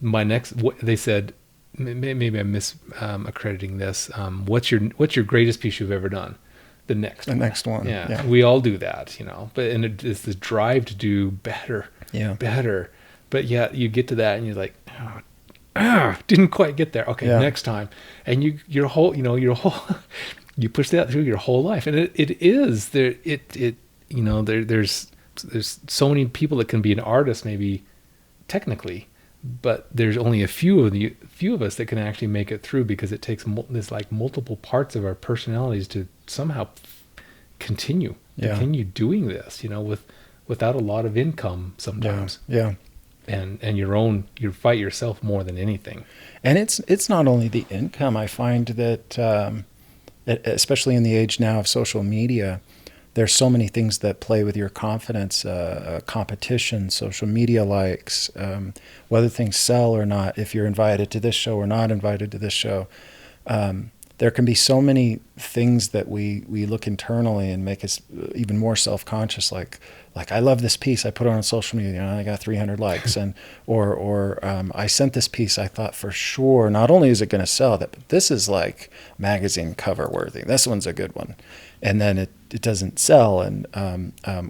they said, maybe I'm accrediting this. What's your greatest piece you've ever done? The next one. Yeah. We all do that, but it's the drive to do better. Better. But you get to that and you're like, didn't quite get there. Okay, next time. And your whole you push that through your whole life, and it is there. there's so many people that can be an artist, maybe technically, but there's only a few of us that can actually make it through, because it takes this like multiple parts of our personalities to somehow continue doing this, without a lot of income sometimes. Yeah. And you fight yourself more than anything. And it's not only the income. I find that, especially in the age now of social media, there's so many things that play with your confidence, competition, social media likes, whether things sell or not, if you're invited to this show or not invited to this show. There can be so many things that we look internally and make us even more self-conscious. Like I love this piece, I put it on social media, I got 300 likes, and or I sent this piece, I thought for sure not only is it going to sell that, but this is like magazine cover worthy. This one's a good one, and then it doesn't sell. And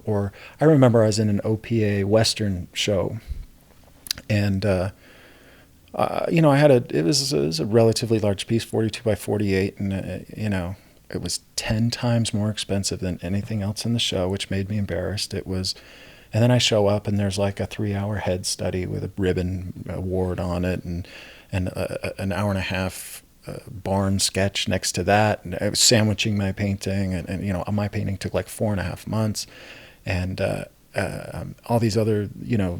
or I remember I was in an OPA Western show, and I had it was a relatively large piece, 42 by 48, and it was 10 times more expensive than anything else in the show, which made me embarrassed. And then I show up and there's like a 3-hour head study with a ribbon award on it, and an hour and a half barn sketch next to that, and I was sandwiching my painting, and my painting took like 4.5 months, and all these other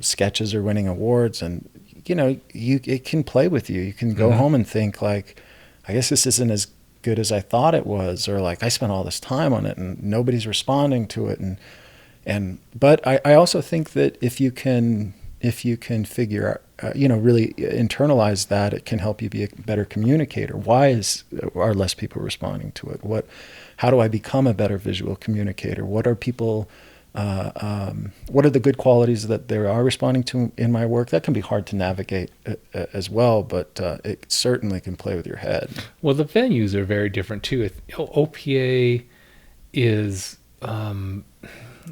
sketches are winning awards, and it can play with you. You can go home and think like, I guess this isn't as good as I thought it was, or like I spent all this time on it and nobody's responding to it. But I also think that if you can figure out, really internalize that, it can help you be a better communicator. Why are less people responding to it? How do I become a better visual communicator? What are people, what are the good qualities that they are responding to in my work? That can be hard to navigate as well, but it certainly can play with your head. Well, the venues are very different too. OPA is, I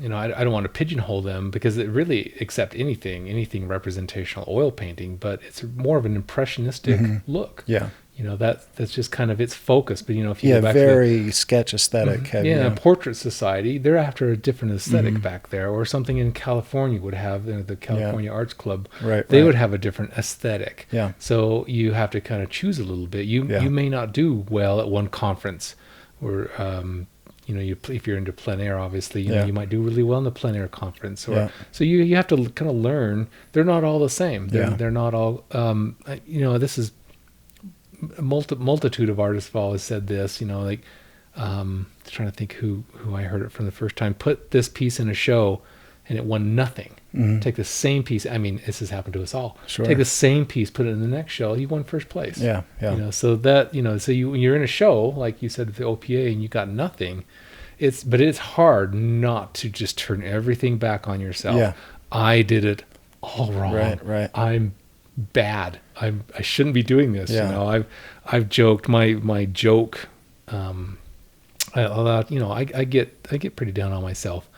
don't want to pigeonhole them, because it really accept anything representational oil painting, but it's more of an impressionistic look. Yeah. That's just kind of its focus. But if you go back very to sketch aesthetic. Heavy, Portrait Society, they're after a different aesthetic back there, or something in California would have the California Arts Club. They would have a different aesthetic. Yeah. So you have to kind of choose a little bit. You may not do well at one conference, or if you're into plein air, obviously, you might do really well in the plein air conference. So you have to kind of learn. They're not all the same. They're not all. This is. Multitude of artists have always said this, trying to think who I heard it from the first time. Put this piece in a show and it won nothing. Take the same piece. I mean, this has happened to us all. Sure. Take the same piece, put it in the next show, you won first place. Yeah. So that, when you're in a show, like you said with the OPA, and you got nothing, but it's hard not to just turn everything back on yourself. Yeah. I did it all wrong. Right. I'm bad. I shouldn't be doing this. Yeah. I've joked my joke. I get pretty down on myself,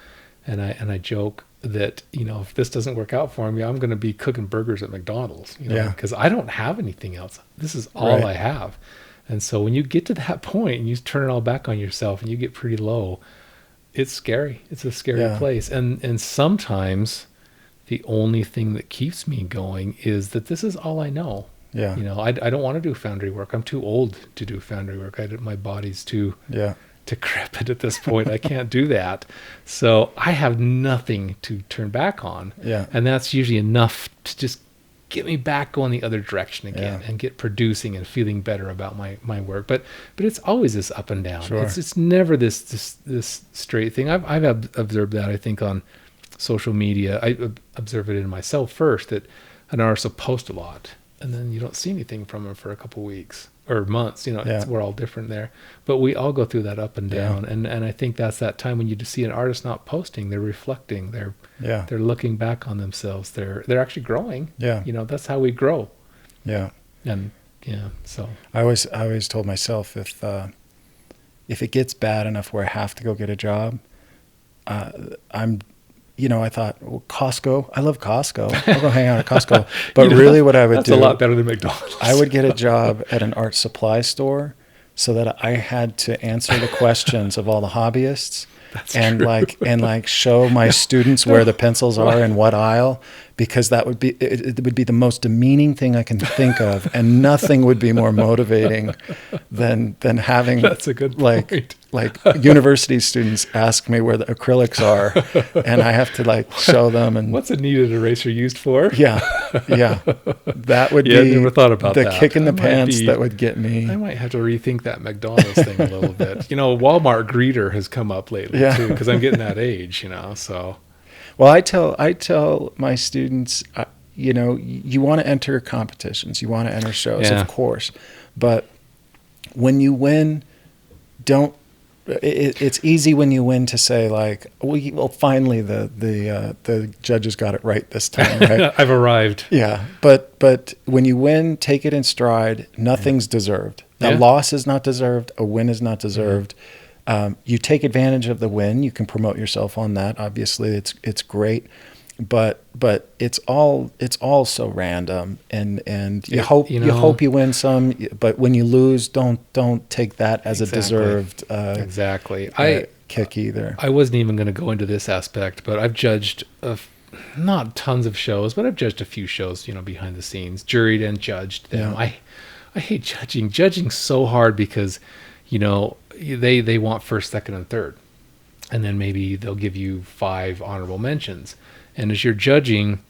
and I joke that if this doesn't work out for me, I'm going to be cooking burgers at McDonald's. Because I don't have anything else. This is all I have. And so when you get to that point and you turn it all back on yourself and you get pretty low, it's scary. It's a scary place. And sometimes the only thing that keeps me going is that this is all I know. Yeah. I don't want to do Foundry work. I'm too old to do Foundry work. My body's too decrepit at this point. I can't do that. So I have nothing to turn back on. Yeah. And that's usually enough to just get me back going the other direction again and get producing and feeling better about my work. But it's always this up and down. Sure. It's never this straight thing. I've observed that, I think, on social media. I observe it in myself first, that an artist will post a lot and then you don't see anything from them for a couple weeks or months. We're all different there, but we all go through that up and down. And I think that's that time when you just see an artist not posting, they're reflecting, they're looking back on themselves, they're actually growing. That's how we grow. So I always told myself, if it gets bad enough where I have to go get a job, I thought, well, Costco. I love Costco. I'll go hang out at Costco. But really what I would do... That's a lot better than McDonald's. I would get a job at an art supply store so that I had to answer the questions of all the hobbyists. and true. like show my students where the pencils are in what aisle, because that would be it would be the most demeaning thing I can think of, and nothing would be more motivating than having That's a good point. like university students ask me where the acrylics are, and I have to like show them. And What's a kneaded eraser used for? yeah, that would Yeah, I be never thought about the that. kick in the That might pants be- that would get me. I might have to rethink that McDonald's thing a little bit. Walmart greeter has come up lately Yeah. too, because I'm getting that age, so. Well, I tell my students, you want to enter competitions, you want to enter shows, Yeah. of course, but when you win, don't. It's easy when you win to say like, well, finally the judges got it right this time, right? I've arrived. Yeah, but when you win, take it in stride. Nothing's deserved. A Yeah. loss is not deserved. A win is not deserved. You take advantage of the win. You can promote yourself on that. Obviously, it's great, but it's all so random. And you hope you win some, but when you lose, don't take that as Exactly. a deserved Exactly. kick either. I wasn't even going to go into this aspect, but I've judged not tons of shows, but I've judged a few shows, behind the scenes, juried and judged them. Yeah. I hate judging so hard, because, they want first, second, and third, and then maybe they'll give you 5 honorable mentions. And as you're judging,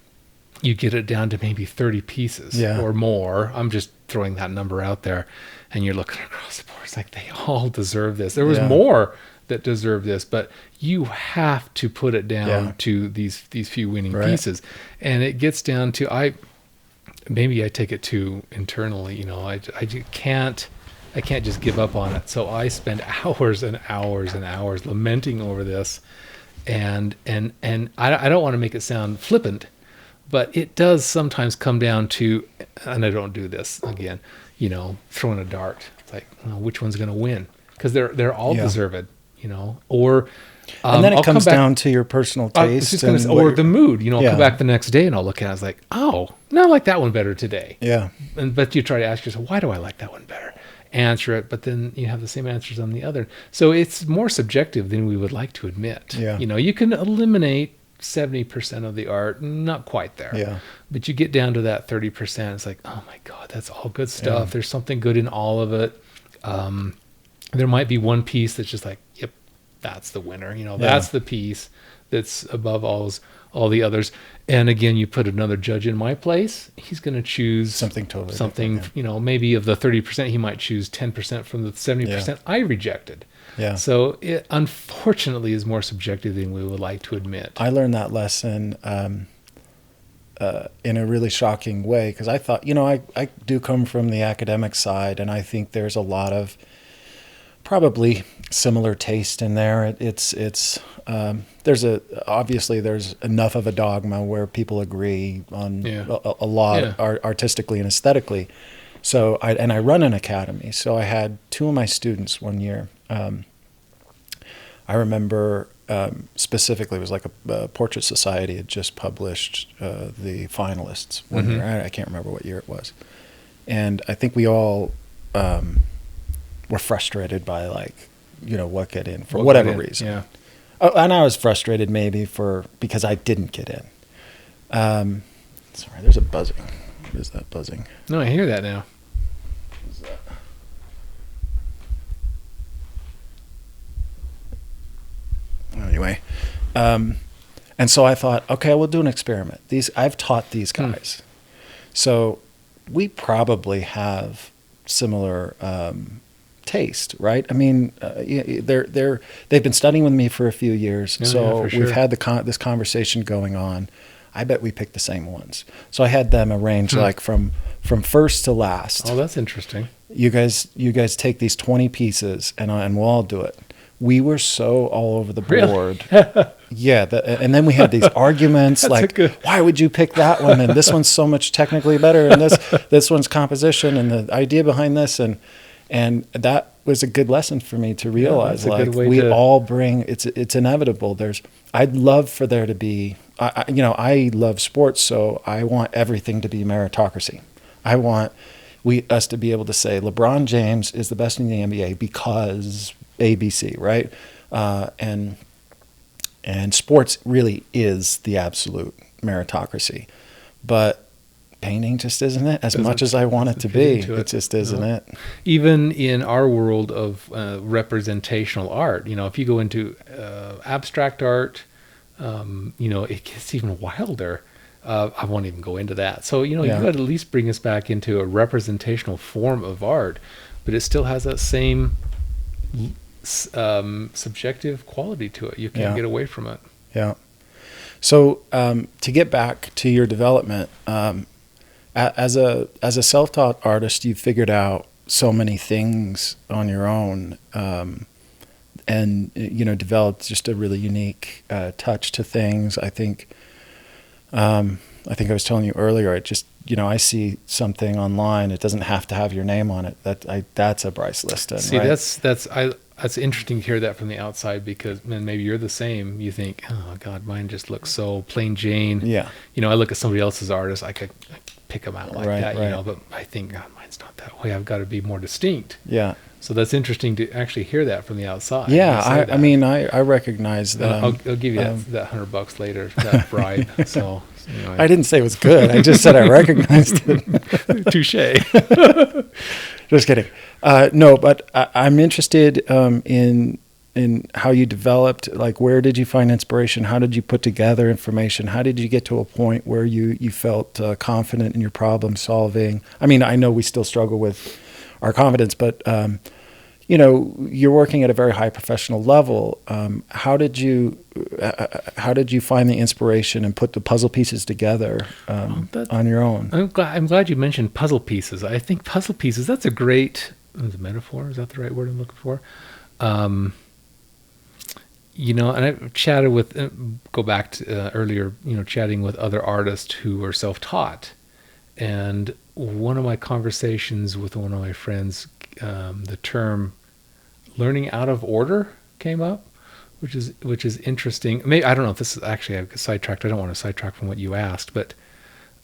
you get it down to maybe 30 pieces or more. I'm just throwing that number out there, and you're looking across the board. It's like they all deserve this. There was more that deserve this, but you have to put it down to these few winning pieces. And it gets down to maybe I take it too internally. I can't just give up on it. So I spend hours and hours and hours lamenting over this, and I don't want to make it sound flippant, but it does sometimes come down to, and I don't do this again, throwing a dart. It's like, which one's going to win? Because they're all deserved, or. And then it I'll comes come back, down to your personal taste or the mood. I'll come back the next day and I'll look at it. I was like, oh, no, I like that one better today. Yeah. But you try to ask yourself, why do I like that one better? Answer it, but then you have the same answers on the other. So it's more subjective than we would like to admit. Yeah. You can eliminate 70% of the art, not quite there. Yeah. But you get down to that 30%. It's like, oh my God, that's all good stuff. Yeah. There's something good in all of it. There might be one piece that's just like, yep, that's the winner. That's the piece that's above all the others. And again, you put another judge in my place, he's going to choose something different, maybe of the 30%, he might choose 10% from the 70% I rejected. Yeah. So it unfortunately is more subjective than we would like to admit. I learned that lesson in a really shocking way, because I thought, I do come from the academic side, and I think there's a lot of probably similar taste in there. Obviously there's enough of a dogma where people agree on a lot artistically and aesthetically. So I run an academy. So I had 2 of my students one year. I remember specifically, it was like a Portrait Society had just published the finalists one year. I can't remember what year it was. And I think we all were frustrated by what get in for whatever reason. Yeah. Oh, and I was frustrated maybe because I didn't get in. Sorry, there's a buzzing. What is that buzzing? No, I hear that now. What is that? Anyway, and so I thought, okay, we'll do an experiment. I've taught these guys, so we probably have similar taste, right? I mean, they've been studying with me for a few years, so we've had this conversation going on. I bet we picked the same ones. So I had them arrange from first to last. Oh, that's interesting. You guys take these 20 pieces and we'll all do it. We were so all over the board. Really? Yeah. And then we had these arguments why would you pick that one? And this one's so much technically better. And this one's composition and the idea behind this. And that was a good lesson for me to realize, all bring, it's inevitable. I'd love for there to be, I love sports, so I want everything to be meritocracy. I want us to be able to say LeBron James is the best in the NBA because ABC, right? And And sports really is the absolute meritocracy. But painting just isn't it. As much as I want it to be, it just isn't it. Even in our world of representational art, if you go into abstract art, it gets even wilder. I won't even go into that. So, you got to at least bring us back into a representational form of art, but it still has that same subjective quality to it. You can't get away from it. Yeah. So to get back to your development, as a self-taught artist, you've figured out so many things on your own, and developed just a really unique touch to things. I think I was telling you earlier. It just I see something online. It doesn't have to have your name on it. That's a Bryce Liston. See, right? That's interesting to hear that from the outside, because maybe you're the same. You think, oh God, mine just looks so plain Jane. Yeah. I look at somebody else's artist, I could pick them out like that, right. But I think, God, mine's not that way. I've got to be more distinct. Yeah. So that's interesting to actually hear that from the outside. Yeah, I recognize that. I'll give you that $100 later, that bribe. So I didn't say it was good. I just said I recognized it. Touche. Just kidding. No, but I'm interested in how you developed. Like, where did you find inspiration? How did you put together information? How did you get to a point where you felt confident in your problem solving? I mean, I know we still struggle with our confidence, but you're working at a very high professional level. How did you find the inspiration and put the puzzle pieces together on your own? I'm glad you mentioned puzzle pieces. I think puzzle pieces, that's a great metaphor. Is that the right word I'm looking for? And I've chatted with, go back to earlier, chatting with other artists who are self-taught. And one of my conversations with one of my friends, the term learning out of order came up, which is interesting. Maybe, I don't know if this is actually, I sidetracked. I don't want to sidetrack from what you asked, but,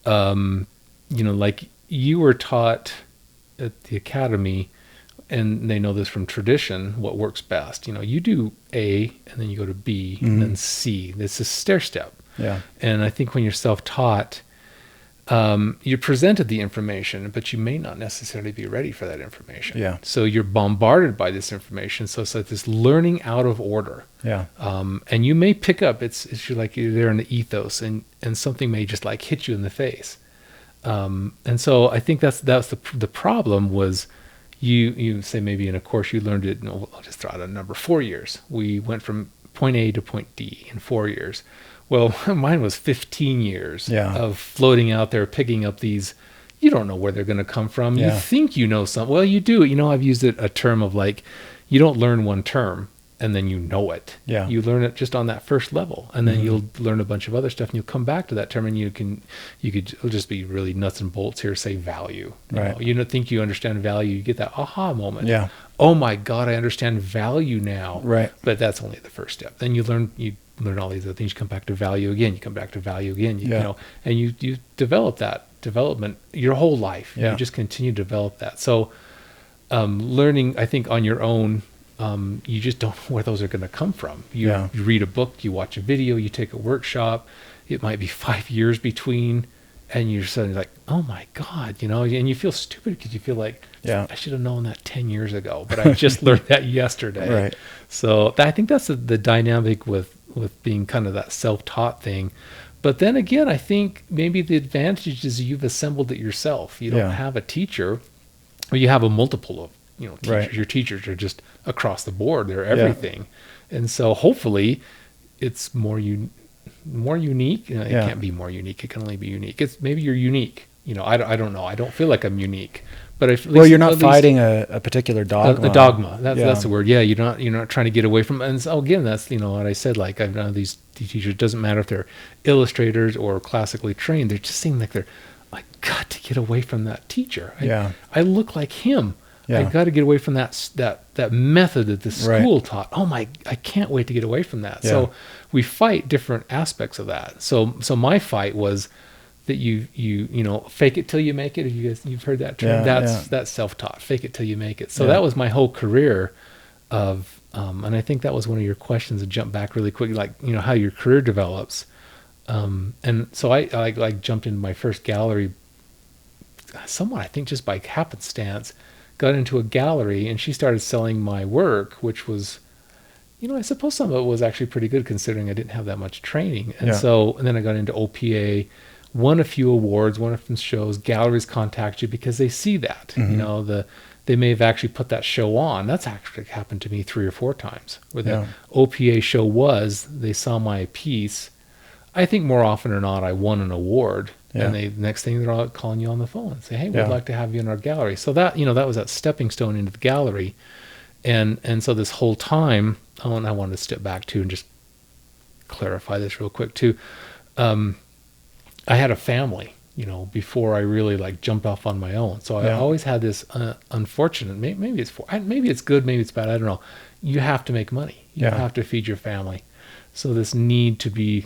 like you were taught at the academy, and they know this from tradition, what works best. You do A, and then you go to B, and then C. This is stair step. Yeah. And I think when you're self-taught, you're presented the information, but you may not necessarily be ready for that information. Yeah. So you're bombarded by this information. So it's like this learning out of order. Yeah. And you may pick up, it's like you're there in the ethos, and something may just like hit you in the face. And so I think that's the problem was you say maybe in a course you learned it, I'll just throw out a number, 4 years. We went from point A to point D in 4 years. Well, mine was 15 years of floating out there, picking up these, you don't know where they're going to come from. Yeah. You think you know something. Well, you do. I've used a term of like, you don't learn one term and then you know it. Yeah. You learn it just on that first level, and then you'll learn a bunch of other stuff, and you'll come back to that term, and it'll just be really nuts and bolts here, say value. You don't think you understand value. You get that aha moment. Yeah. Oh my God, I understand value now. Right. But that's only the first step. Then you learn all these other things. You come back to value again. You come back to value again. And you develop that development your whole life. Yeah. You just continue to develop that. So learning, I think, on your own, you just don't know where those are going to come from. You read a book, you watch a video, you take a workshop. It might be 5 years between, and you're suddenly like, oh my God, and you feel stupid because you feel like, I should have known that 10 years ago, but I just learned that yesterday. Right. So I think that's the dynamic with being kind of that self-taught thing. But then again, I think maybe the advantage is you've assembled it yourself. You don't have a teacher, or you have a multiple of teachers. Right. Your teachers are just across the board. They're everything. And so hopefully it's more unique. It can't be more unique. It can only be unique. It's maybe you're unique. I don't know. I don't feel like I'm unique. But you're not fighting a particular dogma. A dogma. That's the word. Yeah, you're not trying to get away from. And so again, that's what I said. Like I've known these teachers. It doesn't matter if they're illustrators or classically trained. They just seem like they're like, got to get away from that teacher. I look like him. Yeah. I got to get away from that method that the school taught. Oh my! I can't wait to get away from that. Yeah. So we fight different aspects of that. So my fight was that you fake it till you make it. You've heard that term. That's self-taught. Fake it till you make it. So that was my whole career of And I think that was one of your questions, to jump back really quickly, like, how your career develops. And so I like jumped into my first gallery somewhat, I think, just by happenstance. Got into a gallery, and she started selling my work, which was, I suppose some of it was actually pretty good considering I didn't have that much training. And and then I got into OPA, won a few awards, won a few shows. Galleries contact you because they see that, they may have actually put that show on. That's actually happened to me 3 or 4 times where the OPA show they saw my piece. I think more often or not, I won an award. And the next thing, they're all calling you on the phone and say, hey, we'd like to have you in our gallery. So that, that was that stepping stone into the gallery. And so this whole time, and I wanted to step back too and just clarify this real quick too. I had a family, before I really like jumped off on my own. So I always had this unfortunate, maybe it's good, maybe it's bad, I don't know. You have to make money. You have to feed your family. So this need to be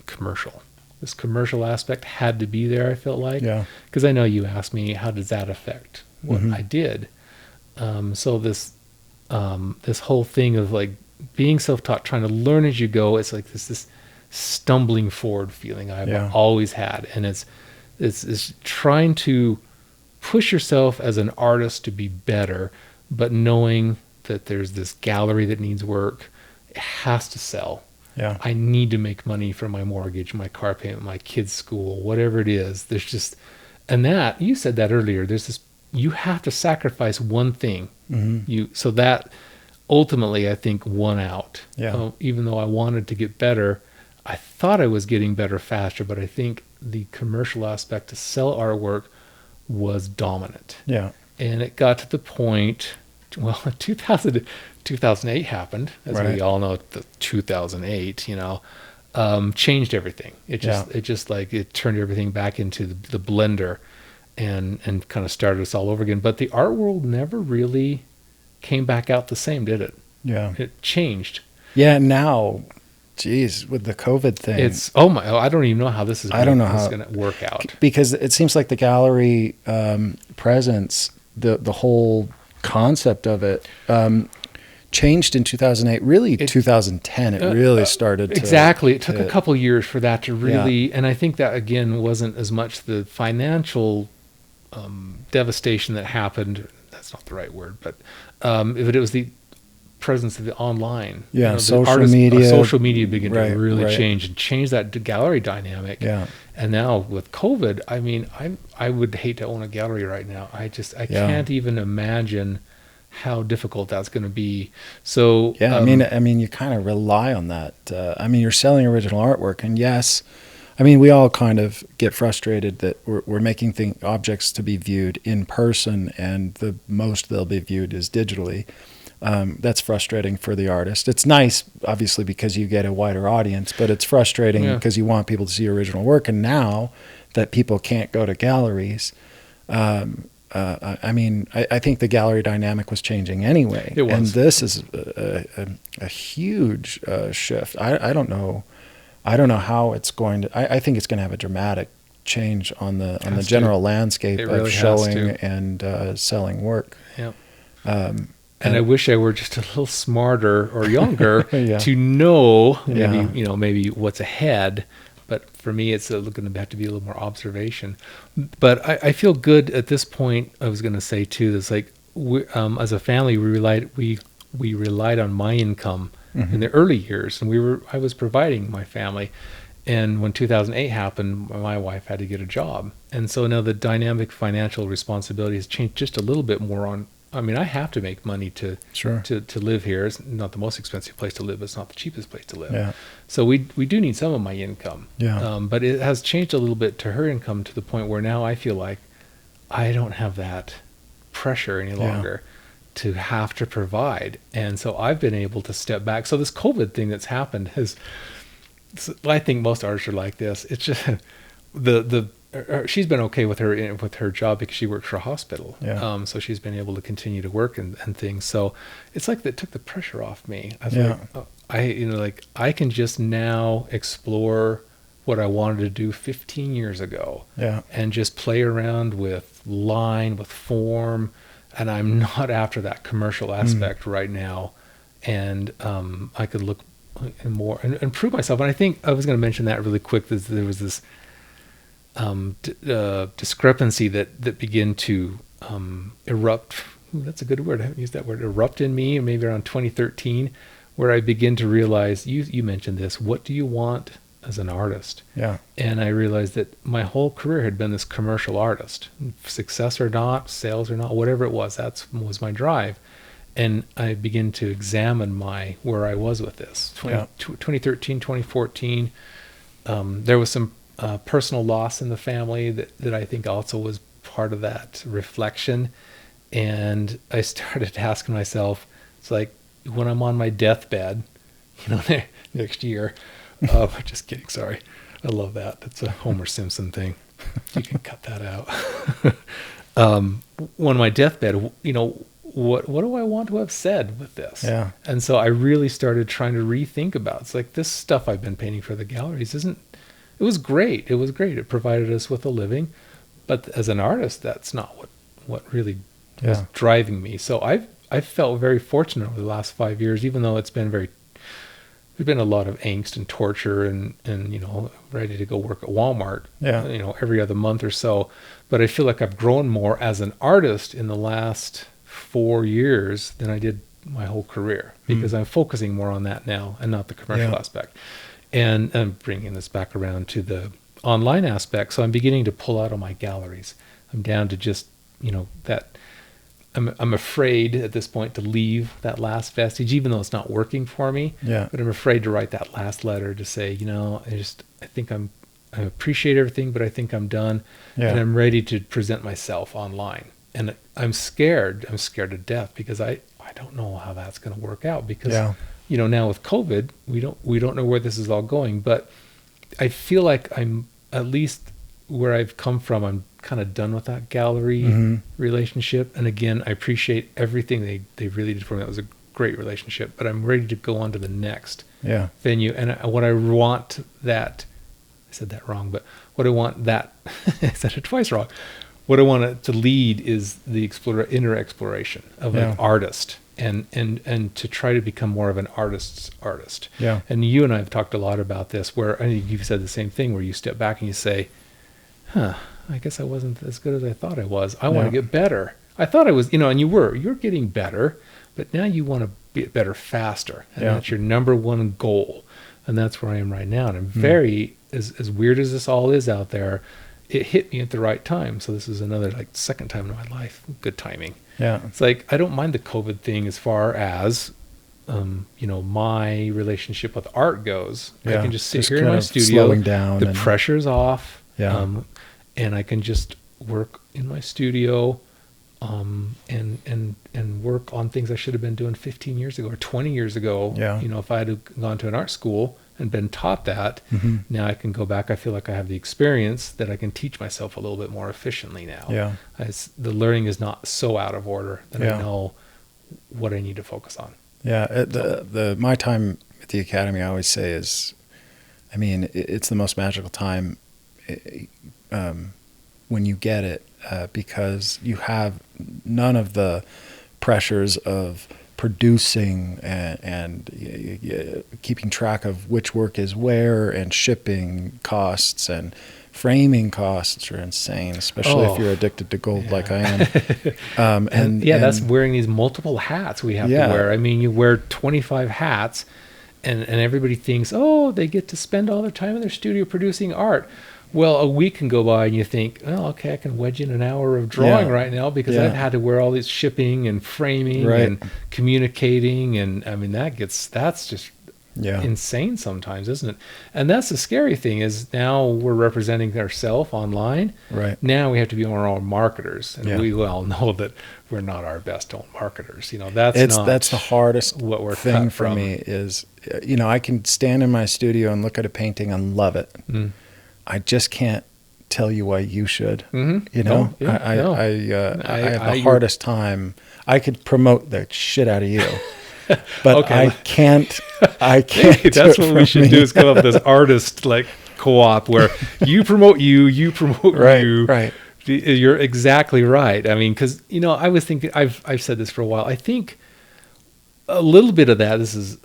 commercial. This commercial aspect had to be there, I felt like. Because I know you asked me, how does that affect what I did? So this whole thing of like being self-taught, trying to learn as you go, it's like this stumbling forward feeling I've always had. And it's trying to push yourself as an artist to be better, but knowing that there's this gallery that needs work. It has to sell. I need to make money for my mortgage, my car payment, my kids' school, whatever it is. There's just, and that, you said that earlier, there's this, you have to sacrifice one thing. So that ultimately, I think, won out. Even though I wanted to get better, I thought I was getting better faster, but I think the commercial aspect to sell artwork was dominant. And it got to the point, 2008 happened, as we all know. The 2008, changed everything. It turned everything back into the blender, and kind of started us all over again. But the art world never really came back out the same, did it? It changed. Now, geez, with the COVID thing, it's I don't even know how this is. I don't know how it's going to work out, because it seems like the gallery presence, the whole concept of it changed in 2008. Really, 2010 it really started to, exactly. It took a couple years for that to really, and I think that again wasn't as much the financial devastation that happened. That's not the right word, but it was the presence of the online. Social media began to really change that gallery dynamic. And now with COVID, I mean, I would hate to own a gallery right now. I can't even imagine how difficult that's going to be. So I mean, you kind of rely on that. You're selling original artwork, and yes, we all kind of get frustrated that we're making objects to be viewed in person, and the most they'll be viewed is digitally. That's frustrating for the artist. It's nice, obviously, because you get a wider audience, but it's frustrating because you want people to see original work. And now that people can't go to galleries, I think the gallery dynamic was changing anyway. It was. And this is a huge shift. I don't know how it's going to. I think it's going to have a dramatic change on the general landscape of showing and selling work. And I wish I were just a little smarter or younger to know maybe what's ahead. But for me, it's going to have to be a little more observation. But I feel good at this point. I was going to say too, that's like as a family, we relied on my income in the early years, and I was providing my family. And when 2008 happened, my wife had to get a job, and so now the dynamic financial responsibility has changed just a little bit more. I have to make money to live here. It's not the most expensive place to live, but it's not the cheapest place to live. So we do need some of my income. But it has changed a little bit to her income, to the point where now I feel like I don't have that pressure any longer to have to provide. And so I've been able to step back. So this COVID thing that's happened I think most artists are like this. It's just she's been okay with her job because she works for a hospital. So she's been able to continue to work and things. So it's like that took the pressure off me. I can just now explore what I wanted to do 15 years ago. And just play around with line, with form. And I'm not after that commercial aspect right now. and I could look and more and prove myself. And I think I was going to mention that really quick. There was this discrepancy that began to erupt. Ooh, that's a good word. I haven't used that word. Erupt in me, maybe around 2013, where I begin to realize. You mentioned this. What do you want as an artist? Yeah. And I realized that my whole career had been this commercial artist, success or not, sales or not, whatever it was. That was my drive. And I began to examine where I was with this. 2013, 2014, there was some personal loss in the family that I think also was part of that reflection. And I started asking myself, it's like when I'm on my deathbed, next year, just kidding, sorry. I love that. That's a Homer Simpson thing. You can cut that out. When my deathbed, what do I want to have said with this? Yeah. And so I really started trying to rethink about it. It's like this stuff I've been painting for the galleries it was great. It was great. It provided us with a living. But as an artist, that's not what really was driving me. So I've felt very fortunate over the last 5 years, even though there's been a lot of angst and torture and ready to go work at Walmart, every other month or so. But I feel like I've grown more as an artist in the last 4 years than I did my whole career, because I'm focusing more on that now and not the commercial aspect. And I'm bringing this back around to the online aspect. So I'm beginning to pull out of my galleries. I'm down to just, that I'm afraid at this point to leave that last vestige, even though it's not working for me. Yeah. But I'm afraid to write that last letter to say, I think I appreciate everything, but I think I'm done. Yeah. And I'm ready to present myself online. And I'm scared. I'm scared to death because I don't know how that's going to work out, because now with COVID, we don't know where this is all going. But I feel like I'm, at least where I've come from, I'm kind of done with that gallery relationship. And again, I appreciate everything they really did for me. That was a great relationship. But I'm ready to go on to the next venue. And what I want that, I said that wrong, but what I want that, I said it twice wrong. What I want it to lead is the inner exploration of an artist, and to try to become more of an artist's artist. Yeah. And you and I have talked a lot about this, where I think you've said the same thing, where you step back and you say, I guess I wasn't as good as I thought I was. I want to get better. I thought I was, and you're getting better, but now you want to get better faster. And that's your number one goal. And that's where I am right now. And I'm very, as weird as this all is out there, it hit me at the right time. So this is another second time in my life. Good timing. Yeah. It's like, I don't mind the COVID thing as far as, my relationship with art goes. I can just sit here in my studio. Slowing down. The pressure's off. Yeah. And I can just work in my studio, and work on things I should have been doing 15 years ago or 20 years ago. Yeah. If I had gone to an art school and been taught that, now I can go back. I feel like I have the experience that I can teach myself a little bit more efficiently now. Yeah. As the learning is not so out of order that I know what I need to focus on. Yeah. My time at the academy, I always say is, it's the most magical time when you get it, because you have none of the pressures of producing and keeping track of which work is where, and shipping costs and framing costs are insane, especially if you're addicted to gold like I am. And that's wearing these multiple hats we have to wear. You wear 25 hats, and everybody thinks, they get to spend all their time in their studio producing art. Well, a week can go by and you think, I can wedge in an hour of drawing right now, because I've had to wear all this shipping and framing and communicating. And that's just insane sometimes, isn't it? And that's the scary thing, is now we're representing ourselves online. Right. Now we have to be our own marketers. And we all know that we're not our best own marketers. That's the hardest what we're thing for me is, I can stand in my studio and look at a painting and love it. I just can't tell you why you should. I have the hardest time. I could promote the shit out of you, but I can't. That's what we should do, is come up with this artist co-op where you promote you promote you. Right. You're exactly right. Because I was thinking, I've said this for a while. I think a little bit of that. This is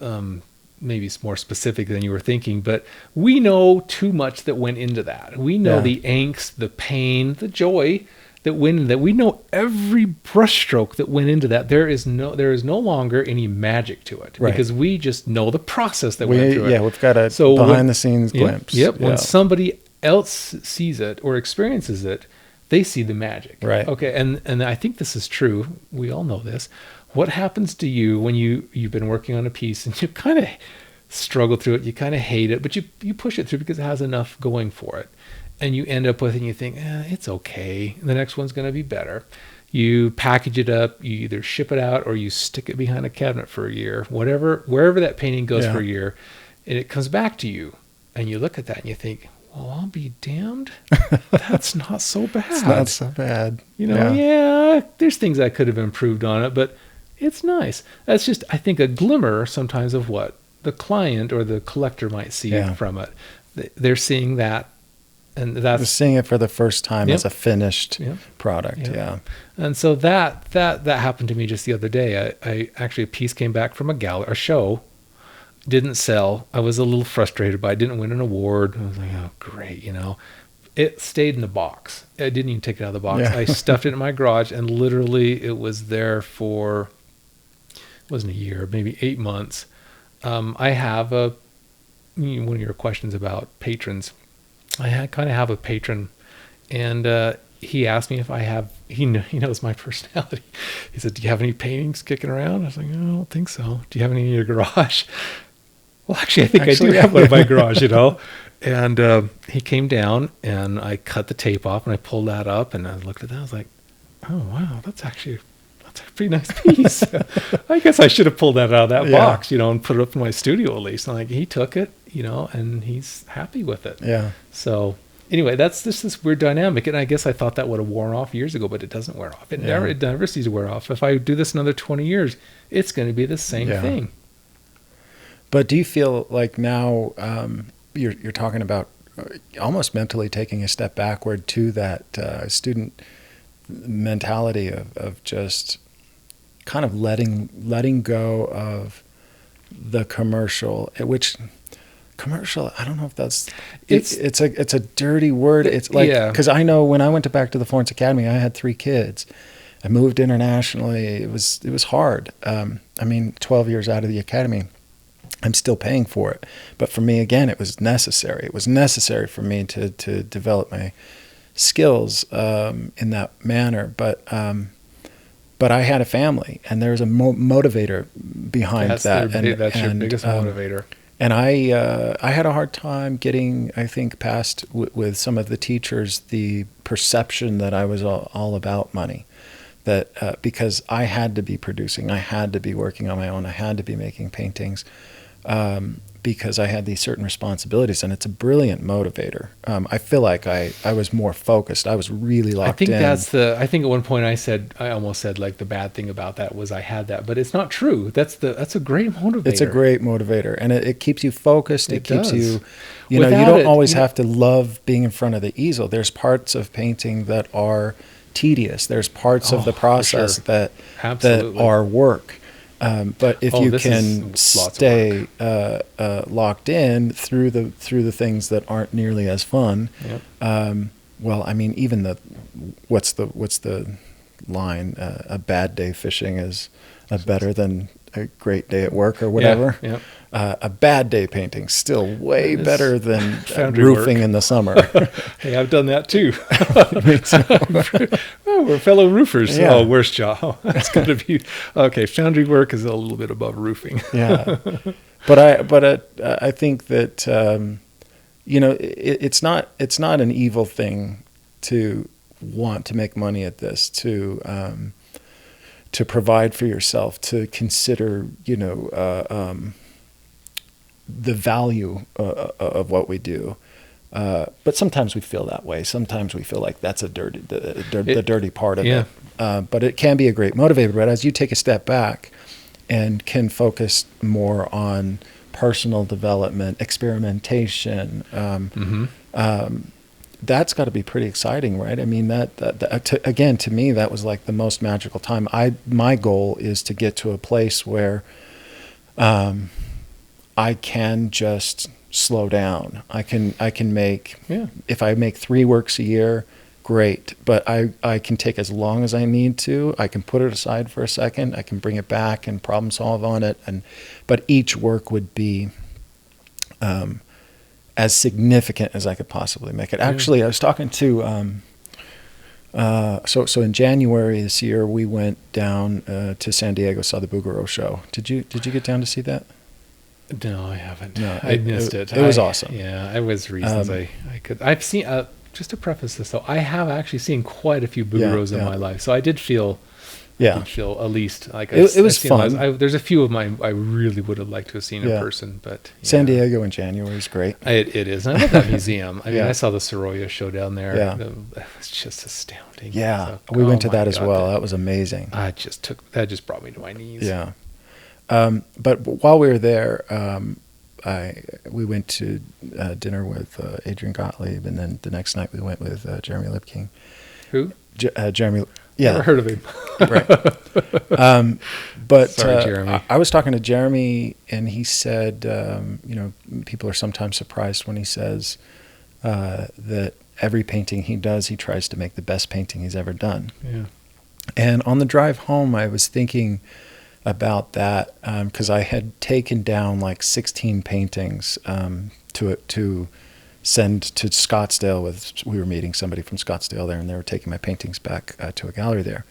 maybe it's more specific than you were thinking, but we know too much that went into that. We know the angst, the pain, the joy that went into that. We know every brushstroke that went into that. There is no longer any magic to it, because we just know the process that went through it. Yeah, we've got a behind the scenes glimpse. Yep. When somebody else sees it or experiences it, they see the magic. Right. Okay. And I think this is true. We all know this. What happens to you when you've been working on a piece and you kind of struggle through it, you kind of hate it, but you push it through because it has enough going for it, and you end up with it and you think, it's okay, the next one's going to be better. You package it up, you either ship it out or you stick it behind a cabinet for a year, wherever that painting goes for a year, and it comes back to you, and you look at that and you think, well, I'll be damned. That's not so bad. It's not so bad. There's things I could have improved on it, but it's nice. That's just, I think, a glimmer sometimes of what the client or the collector might see from it. They're seeing that, and they're seeing it for the first time as a finished product. Yeah. And so that happened to me just the other day. I actually, a piece came back from a show, didn't sell. I was a little frustrated by it. Didn't win an award. I was like, oh, great, It stayed in the box. I didn't even take it out of the box. I stuffed it in my garage, and literally it was there for, it wasn't a year, maybe 8 months. I have one of your questions about patrons. I kind of have a patron, and he asked me if I have, he knows my personality. He said, do you have any paintings kicking around? I was like, I don't think so. Do you have any in your garage? Well, actually, I think I do have one in my garage, And he came down, and I cut the tape off, and I pulled that up, and I looked at that. I was like, oh, wow, that's a pretty nice piece. I guess I should have pulled that out of that box, and put it up in my studio at least. And like, he took it, and he's happy with it. Yeah. So anyway, that's just this weird dynamic. And I guess I thought that would have worn off years ago, but it doesn't wear off. It never seems to wear off. If I do this another 20 years, it's going to be the same thing. But do you feel like now you're talking about almost mentally taking a step backward to that student mentality of just kind of letting go of the commercial, which commercial, I don't know if that's it's a dirty word. It's like, because I know when I went back to the Florence Academy, I had 3 kids. I moved internationally. It was hard. 12 years out of the academy, I'm still paying for it. But for me, again, it was necessary. It was necessary for me to develop my skills in that manner. But I had a family, and there's a motivator behind that. That's your biggest motivator. And I had a hard time getting, I think, past with some of the teachers the perception that I was all about money. That because I had to be producing, I had to be working on my own, I had to be making paintings. Because I had these certain responsibilities, and it's a brilliant motivator. I feel like I was more focused. I was really locked in. I think at one point I almost said like the bad thing about that was I had that, but it's not true. That's a great motivator. It's a great motivator, and it keeps you focused. It keeps you, you don't always have to love being in front of the easel. There's parts of painting that are tedious. There's parts of the process that are work. But if you can stay locked in through the things that aren't nearly as fun, even what's the line? A bad day fishing is better than a great day at work or whatever. Yeah. A bad day painting still way better than roofing in the summer. Hey, I've done that too. We're fellow roofers. Yeah. Oh, worst job. Oh, that's got to be okay. Foundry work is a little bit above roofing. Yeah, but I think that it's not an evil thing to want to make money at this, to provide for yourself, to consider the value of what we do. But sometimes we feel that way. Sometimes we feel like that's the dirty part of it. But it can be a great motivator. But as you take a step back and can focus more on personal development, experimentation, that's got to be pretty exciting, right? I mean, to me, that was like the most magical time. My goal is to get to a place where I can just slow down. I can make, Yeah. if I make 3 works a year, great. But I can take as long as I need to. I can put it aside for a second. I can bring it back and problem solve on it. But each work would be as significant as I could possibly make it. Actually, I was talking to, so in January this year, we went down to San Diego, saw the Bouguereau show. Did you get down to see that? No, I haven't. No, I missed it. It was awesome. Yeah, it was reasons I could. I've seen, just to preface this though, I have actually seen quite a few Bouguereaus in my life. So I did feel, at least like it was fun. There's a few of mine I really would have liked to have seen in person, but San Diego in January is great. It is. And I love that museum. I mean, I saw the Sorolla show down there. Yeah. It was just astounding. Yeah, we went to that as well. That was amazing. That just brought me to my knees. Yeah. But while we were there, we went to dinner with Adrian Gottlieb, and then the next night we went with Jeremy Lipking. Who? Jeremy. Yeah, never heard of him. Right. But sorry, Jeremy. I was talking to Jeremy, and he said, people are sometimes surprised when he says that every painting he does, he tries to make the best painting he's ever done. Yeah. And on the drive home, I was thinking about that because I had taken down like 16 paintings to send to Scottsdale. We were meeting somebody from Scottsdale there, and they were taking my paintings back to a gallery there.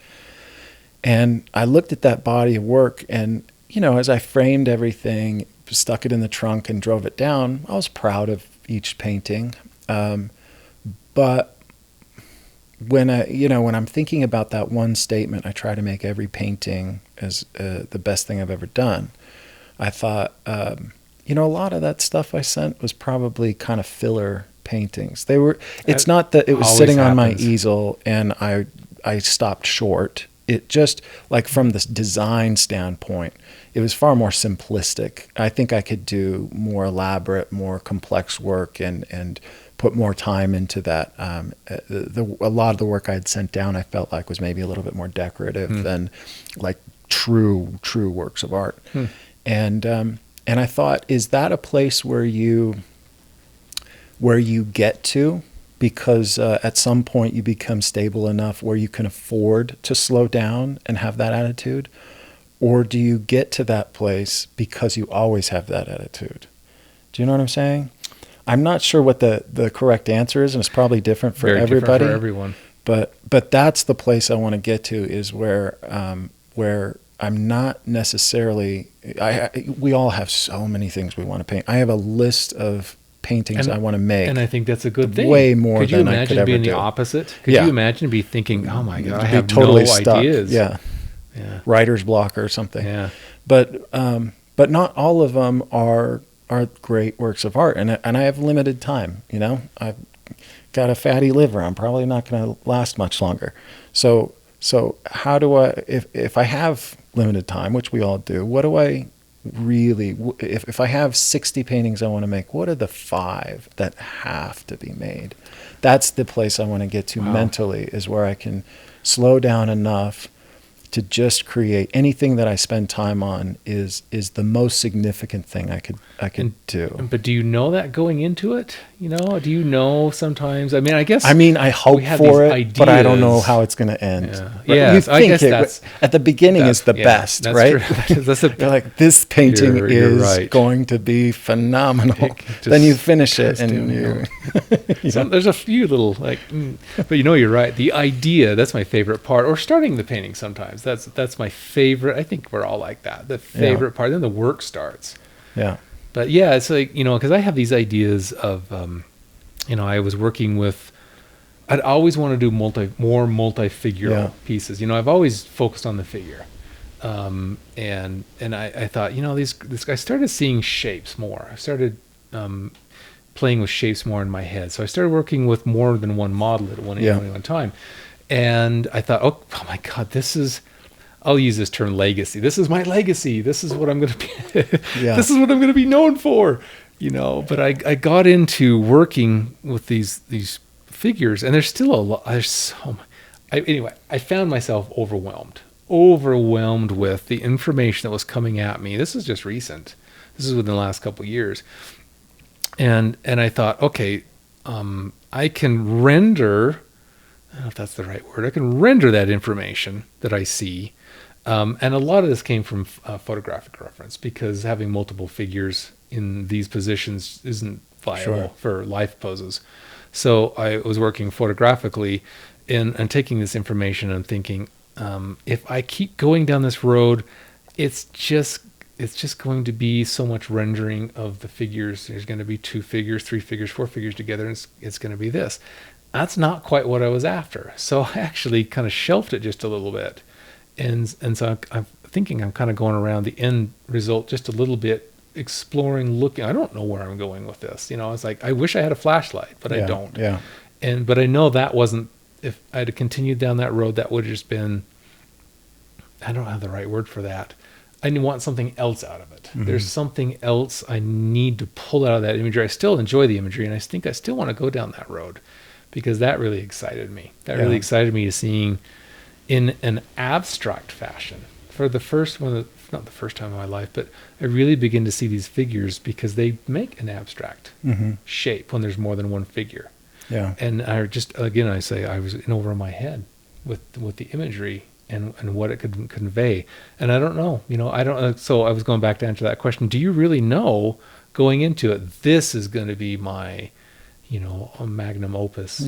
And I looked at that body of work, and as I framed everything, stuck it in the trunk, and drove it down, I was proud of each painting. But when I'm thinking about that one statement, I try to make every painting as the best thing I've ever done. I thought, a lot of that stuff I sent was probably kind of filler paintings. It's not that it was sitting on my easel and I stopped short. It just, like, from this design standpoint, it was far more simplistic. I think I could do more elaborate, more complex work and put more time into that. A lot of the work I had sent down, I felt like was maybe a little bit more decorative than like true works of art. And I thought, is that a place where you get to? Because at some point you become stable enough where you can afford to slow down and have that attitude? Or do you get to that place because you always have that attitude? Do you know what I'm saying? I'm not sure what the correct answer is, and it's probably different for everybody. Different for everyone. But that's the place I want to get to, is where I'm not necessarily. We all have so many things we want to paint. I have a list of paintings I want to make, and I think that's a good thing. Way more could you than imagine I could ever being do. the opposite? Could you imagine be thinking, "Oh my God, I have totally no stuck. ideas." Yeah. Writer's block or something. Yeah. But not all of them are great works of art, and I have limited time. I've got a fatty liver. I'm probably not going to last much longer. So how do I, if I have limited time, which we all do, what do I really, if I have 60 paintings I want to make, what are the 5 that have to be made? That's the place I want to get to mentally, is where I can slow down enough to just create. Anything that I spend time on is the most significant thing I could do. But do you know that going into it? Do you know sometimes? I mean, I guess. I hope for it, ideas. But I don't know how it's going to end. Yeah, right? I guess that's at the beginning is the best, that's right? True. You're like, this painting is right. going to be phenomenal. Then you finish it, and so there's a few little but you're right. The idea, that's my favorite part, or starting the painting sometimes. That's my favorite. I think we're all like that. The favorite part, then the work starts. Yeah. But yeah, it's like, because I have these ideas of, I was working with, I'd always want to do more multi-figural pieces. I've always focused on the figure. And I thought, I started seeing shapes more. I started playing with shapes more in my head. So I started working with more than one model at one time. And I thought, oh my God, I'll use this term legacy. This is my legacy. This is what I'm going to be. This is what I'm going to be known for. But I got into working with these figures, and there's still a lot. There's so much. Anyway, I found myself overwhelmed overwhelmed with the information that was coming at me. This is just recent. This is within the last couple of years. And I thought, okay, I can render, I don't know if that's the right word, I can render that information that I see. And a lot of this came from photographic reference, because having multiple figures in these positions isn't viable for life poses. So I was working photographically and taking this information and thinking, if I keep going down this road, it's just going to be so much rendering of the figures. There's going to be 2 figures, 3 figures, 4 figures together, and it's going to be this. That's not quite what I was after. So I actually kind of shelved it just a little bit. And so I'm thinking I'm kind of going around the end result just a little bit, exploring, looking. I don't know where I'm going with this. I was like, I wish I had a flashlight, but I don't. Yeah. But I know that wasn't, if I had continued down that road, that would have just been, I don't have the right word for that. I want something else out of it. Mm-hmm. There's something else I need to pull out of that imagery. I still enjoy the imagery, and I think I still want to go down that road, because that really excited me. That really excited me, to seeing in an abstract fashion for the first one, not the first time in my life, but I really begin to see these figures because they make an abstract shape when there's more than one figure. Yeah. And I just, again, I say I was in over my head with the imagery and what it could convey. And I don't know, I don't, so I was going back to answer that question. Do you really know going into it, this is going to be my, a magnum opus,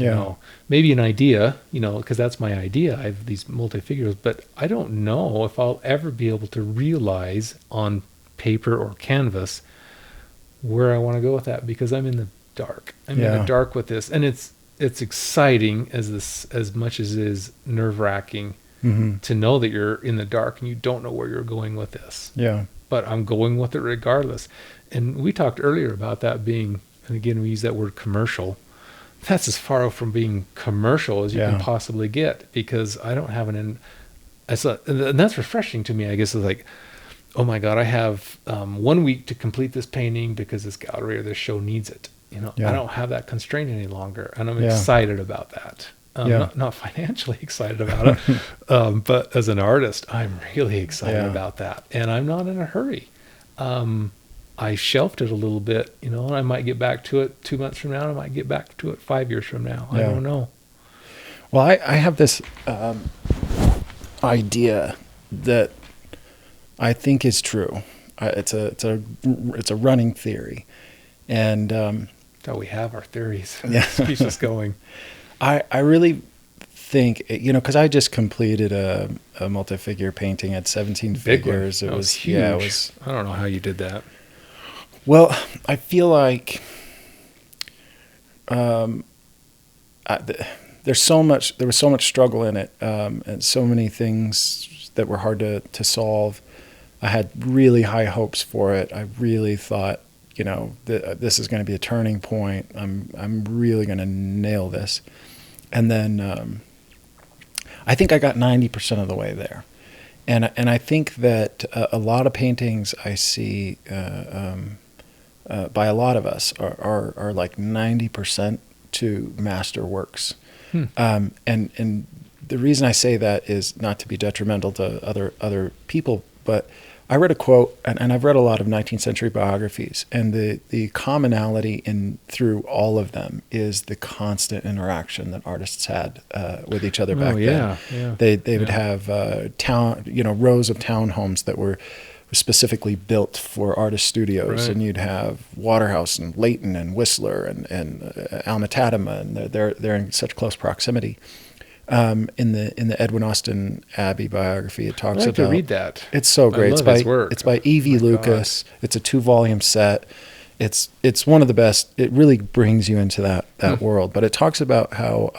maybe an idea, because that's my idea. I have these multi-figures, but I don't know if I'll ever be able to realize on paper or canvas where I want to go with that, because I'm in the dark. I'm in the dark with this, and it's exciting as much as it is nerve-wracking to know that you're in the dark and you don't know where you're going with this. Yeah. But I'm going with it regardless. And we talked earlier about that being, and again, we use that word commercial. That's as far from being commercial as you can possibly get, because I don't have and that's refreshing to me, I guess. It's like, oh my God, I have 1 week to complete this painting because this gallery or this show needs it. I don't have that constraint any longer, and I'm excited about that. Not financially excited about it, but as an artist, I'm really excited about that, and I'm not in a hurry. I shelved it a little bit, and I might get back to it 2 months from now. I might get back to it 5 years from now. I don't know. Well, I have this idea that I think is true. It's a running theory, and we have our theories. Keeps us going. I really think, because I just completed a multi-figure painting at 17 figures. It was huge. Yeah, I don't know how you did that. Well, I feel like there was so much struggle in it, and so many things that were hard to solve. I had really high hopes for it. I really thought, this is going to be a turning point. I'm really going to nail this. And then I think I got 90% of the way there. And I think that a lot of paintings I see by a lot of us are like 90% to master works. And the reason I say that is not to be detrimental to other people, but I read a quote, and I've read a lot of 19th century biographies, and the commonality through all of them is the constant interaction that artists had with each other back then. Yeah. They would have rows of townhomes that were specifically built for artist studios, and you'd have Waterhouse and Leighton and Whistler and Alma-Tadema, and they're in such close proximity. In the Edwin Austin Abbey biography, it talks about. To read that. It's so great. I love his work. It's by E.V. Lucas. God. It's a 2-volume set. It's one of the best. It really brings you into that world. But it talks about how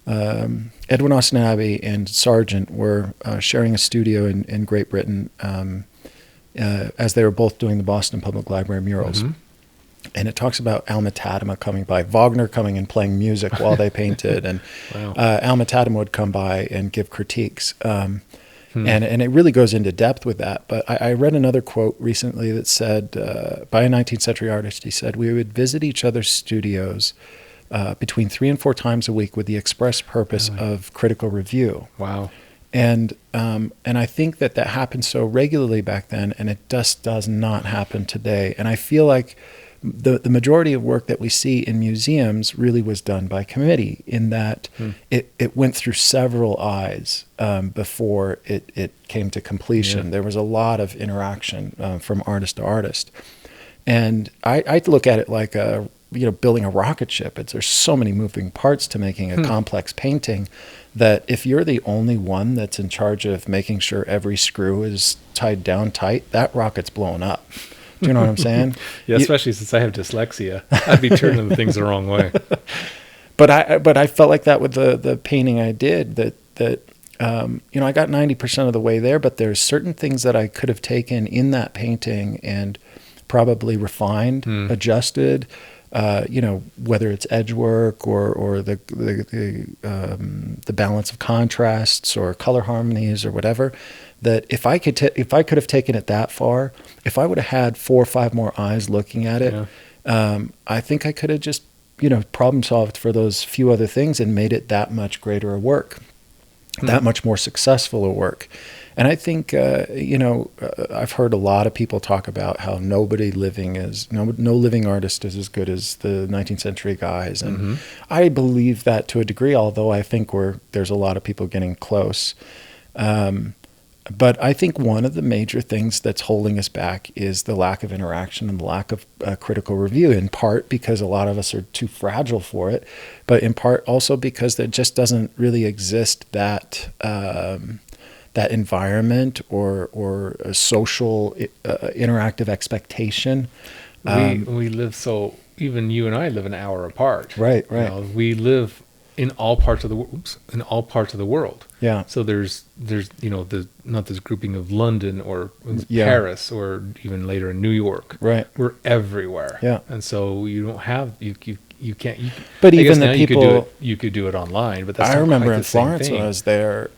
Edwin Austin Abbey and Sargent were sharing a studio in Great Britain as they were both doing the Boston Public Library murals. And it talks about Alma-Tadema coming by, Wagner coming and playing music while they painted, and Alma-Tadema would come by and give critiques. And it really goes into depth with that. But I read another quote recently that said, by a 19th century artist, he said, "We would visit each other's studios between 3 and 4 times a week with the express purpose of critical review." Wow. And I think that happened so regularly back then, and it just does not happen today. And I feel like the majority of work that we see in museums really was done by committee, in that it went through several eyes before it came to completion. There was a lot of interaction from artist to artist. And I look at it like building a rocket ship. There's so many moving parts to making a complex painting, that if you're the only one that's in charge of making sure every screw is tied down tight, that rocket's blowing up. Do you know what I'm saying? Yeah, especially since I have dyslexia. I'd be turning the things the wrong way. But I felt like that with the painting I did, that I got 90% of the way there, but there's certain things that I could have taken in that painting and probably refined, adjusted, whether it's edge work or the balance of contrasts or color harmonies or whatever, that if I could have taken it that far, if I would have had 4 or 5 more eyes looking at it, I think I could have just, problem solved for those few other things and made it that much greater a work, that much more successful a work. And I think, I've heard a lot of people talk about how no living artist is as good as the 19th century guys. And I believe that to a degree, although I think there's a lot of people getting close. But I think one of the major things that's holding us back is the lack of interaction and the lack of critical review, in part because a lot of us are too fragile for it, but in part also because there just doesn't really exist that environment or a social interactive expectation. We live even you and I live an hour apart. Right. We live in all parts of the world. Yeah. So there's not this grouping of London or Paris or even later in New York. Right. We're everywhere. Yeah. And so you don't have you can't. But even the people you could do it online. But that's I not remember quite in the same Florence thing. when I was there.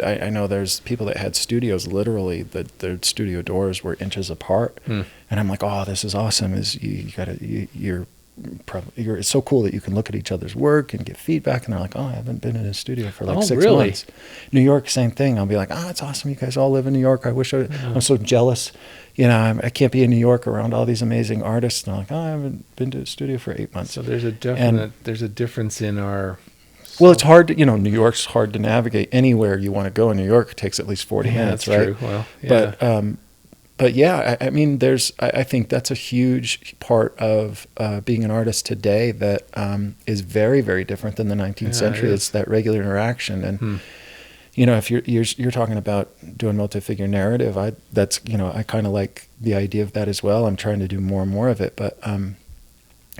I know there's people that had studios literally that their studio doors were inches apart, and I'm like, oh, this is awesome. It's so cool that you can look at each other's work and get feedback, and they're like, oh, I haven't been in a studio for 6 months. New York, same thing. I'll be like, oh, it's awesome. You guys all live in New York. I wish I'm so jealous. I can't be in New York around all these amazing artists. And I'm like, oh, I haven't been to a studio for 8 months. So there's a difference in our. Well, it's hard to, New York's hard to navigate. Anywhere you want to go in New York, it takes at least 40 minutes, that's right? True. Well, yeah. But yeah, I mean, I think that's a huge part of being an artist today that is very, very different than the 19th century. It's that regular interaction. And, if you're talking about doing multi-figure narrative, I kind of like the idea of that as well. I'm trying to do more and more of it, but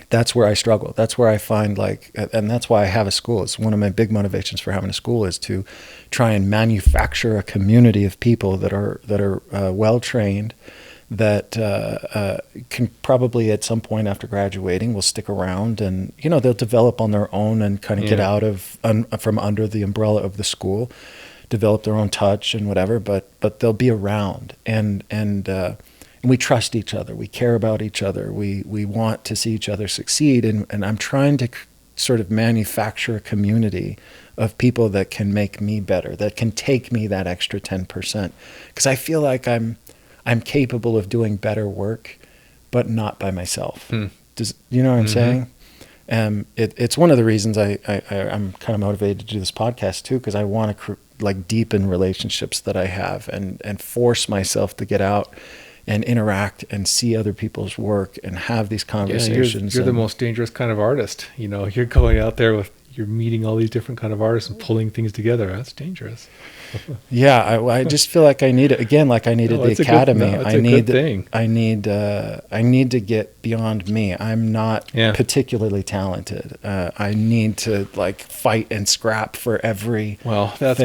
that's where I struggle. That's where I find and that's why I have a school. It's one of my big motivations for having a school is to try and manufacture a community of people that are well trained, that can probably at some point after graduating will stick around, and they'll develop on their own and kind of get out of from under the umbrella of the school, develop their own touch and whatever. But they'll be around and we trust each other. We care about each other. We want to see each other succeed. And I'm trying to sort of manufacture a community of people that can make me better, that can take me that extra 10%. Because I feel like I'm capable of doing better work, but not by myself. Does you know what I'm saying? It's one of the reasons I'm kind of motivated to do this podcast too, because I want to deepen relationships that I have and force myself to get out and interact and see other people's work and have these conversations. You're the most dangerous kind of artist. You're going out there you're meeting all these different kind of artists and pulling things together. That's dangerous. Yeah, I just feel like I need it again, like I needed the academy. I need to get beyond me. I'm not particularly talented. I need to fight and scrap for every. Well, that's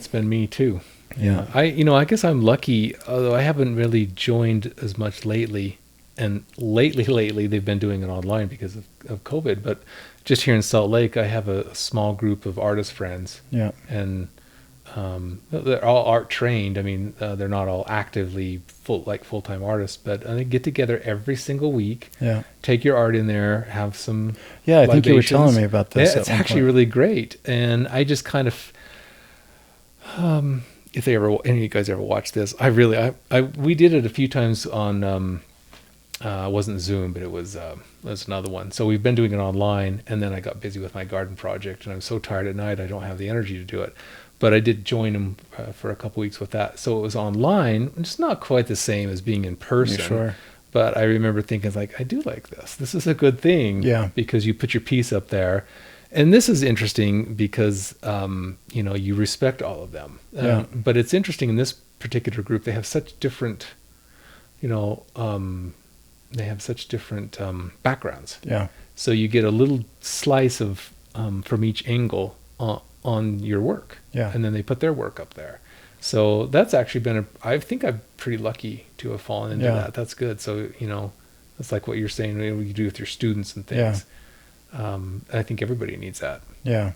been me too. Yeah. I guess I'm lucky, although I haven't really joined as much lately. And lately they've been doing it online because of COVID. But just here in Salt Lake, I have a small group of artist friends. Yeah. And they're all art trained. I mean, they're not all actively full-time artists, but they get together every single week. Yeah. Take your art in there, have some. Yeah, I think you were telling me about this. Yeah, it's actually really great. And I just kind of. If any of you guys ever watch this, we did it a few times on, it wasn't Zoom, but it was another one. So we've been doing it online, and then I got busy with my garden project, and I'm so tired at night I don't have the energy to do it. But I did join him for a couple weeks with that. So it was online. It's not quite the same as being in person. Sure. But I remember thinking, like, I do like this. This is a good thing. Yeah. Because you put your piece up there. And this is interesting because, you respect all of them. Yeah. But it's interesting in this particular group, they have such different, backgrounds. Yeah. So you get a little slice of from each angle on your work. Yeah. And then they put their work up there. So that's actually been I think I'm pretty lucky to have fallen into that. That's good. So, that's like what you're saying, you do with your students and things. Yeah. I think everybody needs that. Yeah.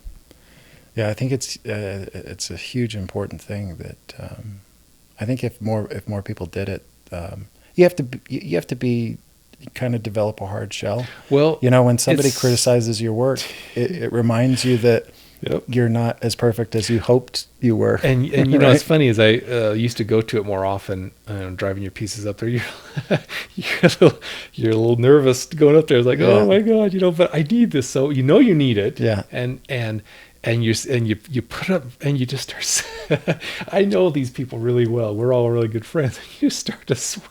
Yeah. I think it's a huge important thing that, I think if more people did it, you have to be kind of develop a hard shell. Well, when somebody criticizes your work, it reminds you that you're not as perfect as you hoped you were. And right? What's funny is I used to go to it more often, driving your pieces up there. You're a little nervous going up there. It's like, oh my God, but I need this. So you need it. Yeah. And you put up and you just start. I know these people really well. We're all really good friends. You start to sweat.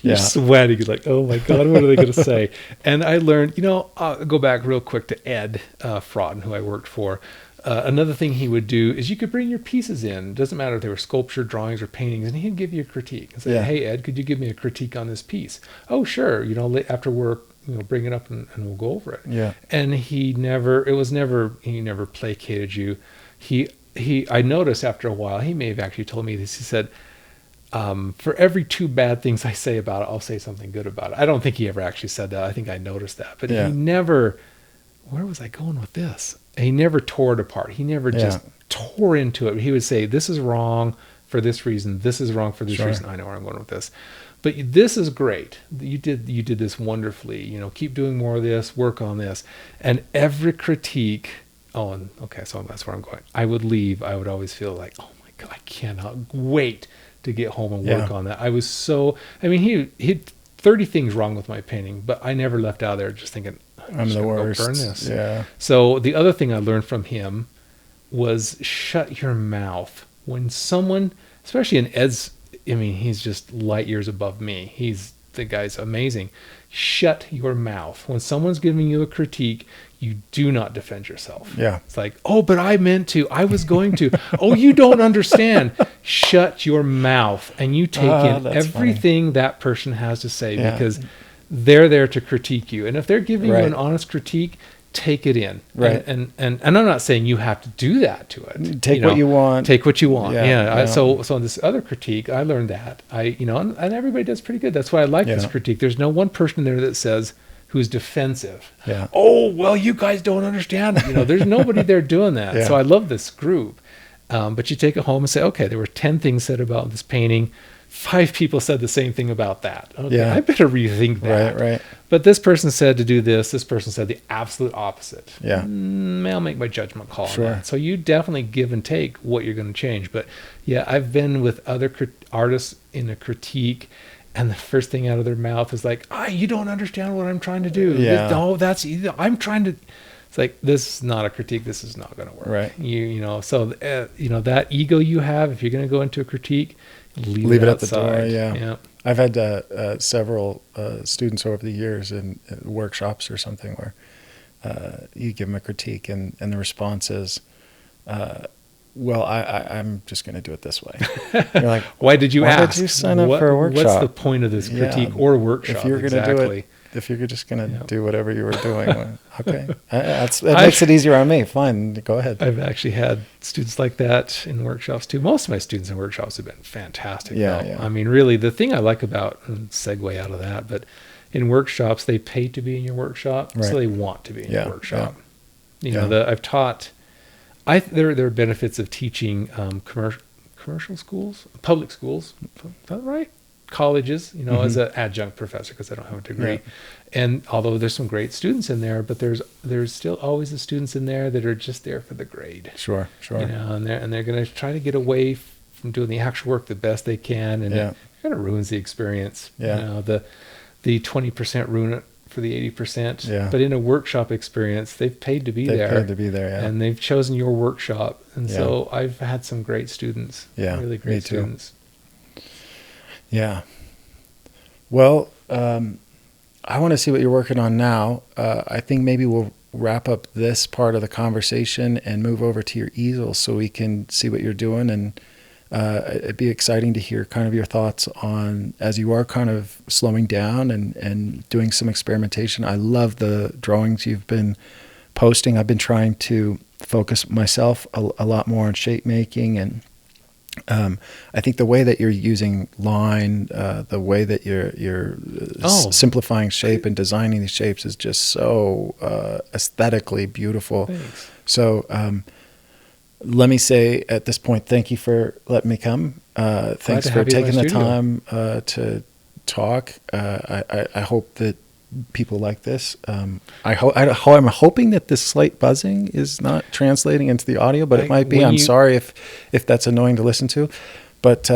You're sweating. You're like, oh my God, what are they going to say? And I learned, I'll go back real quick to Ed Fraughton, who I worked for. Another thing he would do is you could bring your pieces in. It doesn't matter if they were sculpture, drawings, or paintings, and he'd give you a critique and say, hey, Ed, could you give me a critique on this piece? Oh, sure. After work, bring it up and we'll go over it. Yeah. And he never placated you. I noticed after a while, he may have actually told me this. He said, for every 2 bad things I say about it, I'll say something good about it. I don't think he ever actually said that. I think I noticed that. But he never, where was I going with this? He never tore it apart. He never just tore into it. He would say, this is wrong for this reason. This is wrong for this reason. I know where I'm going with this. But this is great. You did this wonderfully. Keep doing more of this, work on this. And every critique, so that's where I'm going. I would leave. I would always feel like, oh my God, I cannot wait to get home and work on that. I was he had 30 things wrong with my painting, but I never left out of there just thinking, I'm the worst. Go burn this. Yeah. So the other thing I learned from him was shut your mouth. When someone, especially in Ed's, he's just light years above me. The guy's amazing. Shut your mouth. When someone's giving you a critique, you do not defend yourself. Yeah. It's like, oh, but I meant to. I was going to. Oh, you don't understand. Shut your mouth and you take in everything that person has to say because they're there to critique you. And if they're giving you an honest critique, take it in. Right. And I'm not saying you have to do that to it. Take what you want. Take what you want. Yeah. So on this other critique, I learned that. And everybody does pretty good. That's why I like this critique. There's no one person there that says who's defensive. Yeah. Oh, well, you guys don't understand. There's nobody there doing that. Yeah. So I love this group. But you take it home and say, okay, there were 10 things said about this painting. 5 people said the same thing about that. Okay, I better rethink that. Right. But this person said to do this. This person said the absolute opposite. Yeah. I'll make my judgment call on that. So you definitely give and take what you're going to change. But I've been with other artists in a critique, and the first thing out of their mouth is like, you don't understand what I'm trying to do. Yeah. I'm trying to. It's like, this is not a critique. This is not going to work. Right. So that ego you have, if you're going to go into a critique, leave it at the door. outside. Yeah. I've had several students over the years in workshops or something where you give them a critique and the response is, well, I'm just going to do it this way. You're like, why did you ask? Why did you sign up for a workshop? What's the point of this critique or workshop? If you're going to do it, if you're just going to do whatever you were doing, okay, that makes it easier on me. Fine, go ahead. I've actually had students like that in workshops too. Most of my students in workshops have been fantastic. Yeah. Really, the thing I like about, segue out of that, but in workshops, they pay to be in your workshop, so they want to be in your workshop. I've taught. There are benefits of teaching commercial schools, public schools. Is that right? colleges, as an adjunct professor because I don't have a degree. Yeah. And although there's some great students in there, but there's still always the students in there that are just there for the grade. Sure. And they're going to try to get away from doing the actual work the best they can, and it kind of ruins the experience. Yeah. The 20% ruin it for the 80%. Yeah. But in a workshop experience, they've paid to be there. They've paid to be there, yeah. And they've chosen your workshop. And so I've had some great students. Yeah, Really great students. Yeah. Well, I want to see what you're working on now. I think maybe we'll wrap up this part of the conversation and move over to your easel so we can see what you're doing. And it'd be exciting to hear kind of your thoughts on, as you are kind of slowing down and doing some experimentation. I love the drawings you've been posting. I've been trying to focus myself a lot more on shape making, and I think the way that you're using line, the way that you're simplifying shape and designing these shapes is just so aesthetically beautiful. Thanks. So let me say at this point, thank you for letting me come. Thanks for taking the time to talk. I hope that people like this. I'm hoping that this slight buzzing is not translating into the audio, but it might be. I'm sorry if that's annoying to listen to, but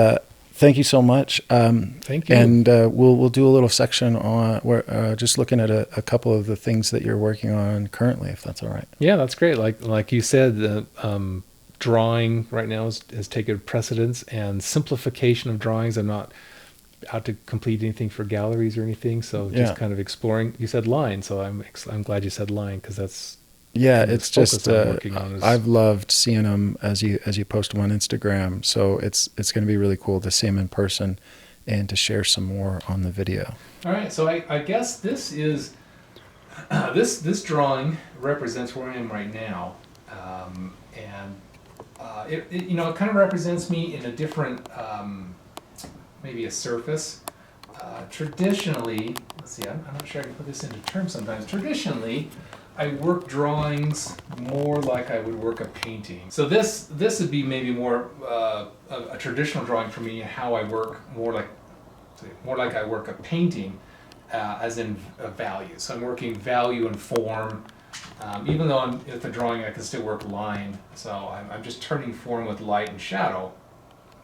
thank you so much. Thank you. And we'll do a little section on where just looking at a couple of the things that you're working on currently, if that's all right. Yeah, that's great. Like you said, the drawing right now has taken precedence, and simplification of drawings. I'm not out to complete anything for galleries or anything, so just kind of exploring. You said line, so I'm glad you said line, because that's it's just I've loved seeing them as you post them on Instagram, so it's going to be really cool to see them in person and to share some more on the video. All right, so I guess this is this drawing represents where I am right now, and it kind of represents me in a different maybe a surface. Traditionally, let's see, I'm not sure I can put this into terms sometimes. Traditionally, I work drawings more like I would work a painting. So this would be maybe more a traditional drawing for me, how I work more like I work a painting, as in value. So I'm working value and form. Even though I'm at the drawing, I can still work line. So I'm just turning form with light and shadow.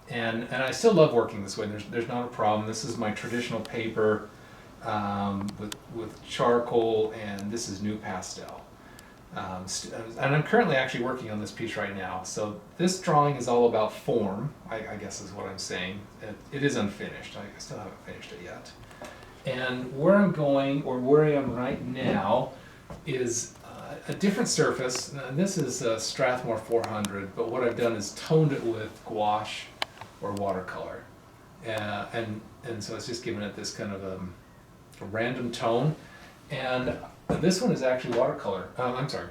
And I still love working this way. There's not a problem. This is my traditional paper with charcoal, and this is new pastel. And I'm currently actually working on this piece right now. So this drawing is all about form, I guess is what I'm saying. It is unfinished. I still haven't finished it yet. And where I'm going, or where I am right now, is a different surface. And this is Strathmore 400, but what I've done is toned it with gouache or watercolor, and so it's just giving it this kind of a random tone. And this one is actually watercolor. I'm sorry.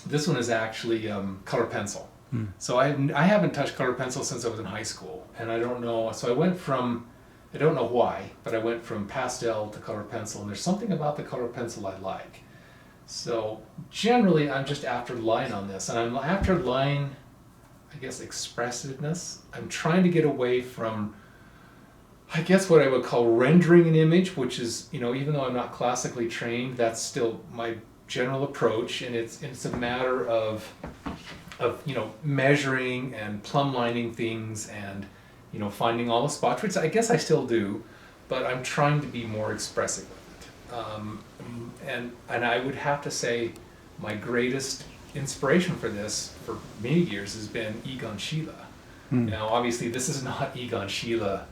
This one is actually color pencil. So I haven't touched color pencil since I was in high school, and I don't know. So I went from, I don't know why, but I went from pastel to color pencil, and there's something about the color pencil I like. So generally, I'm just after line on this, and I'm after line, I guess, expressiveness. I'm trying to get away from, I guess, what I would call rendering an image, which is, even though I'm not classically trained, that's still my general approach, and it's a matter of measuring and plumb lining things and finding all the spots, which I guess I still do, but I'm trying to be more expressive with it. And I would have to say my greatest inspiration for this for many years has been Egon Schiele. Now, obviously, this is not Egon Schiele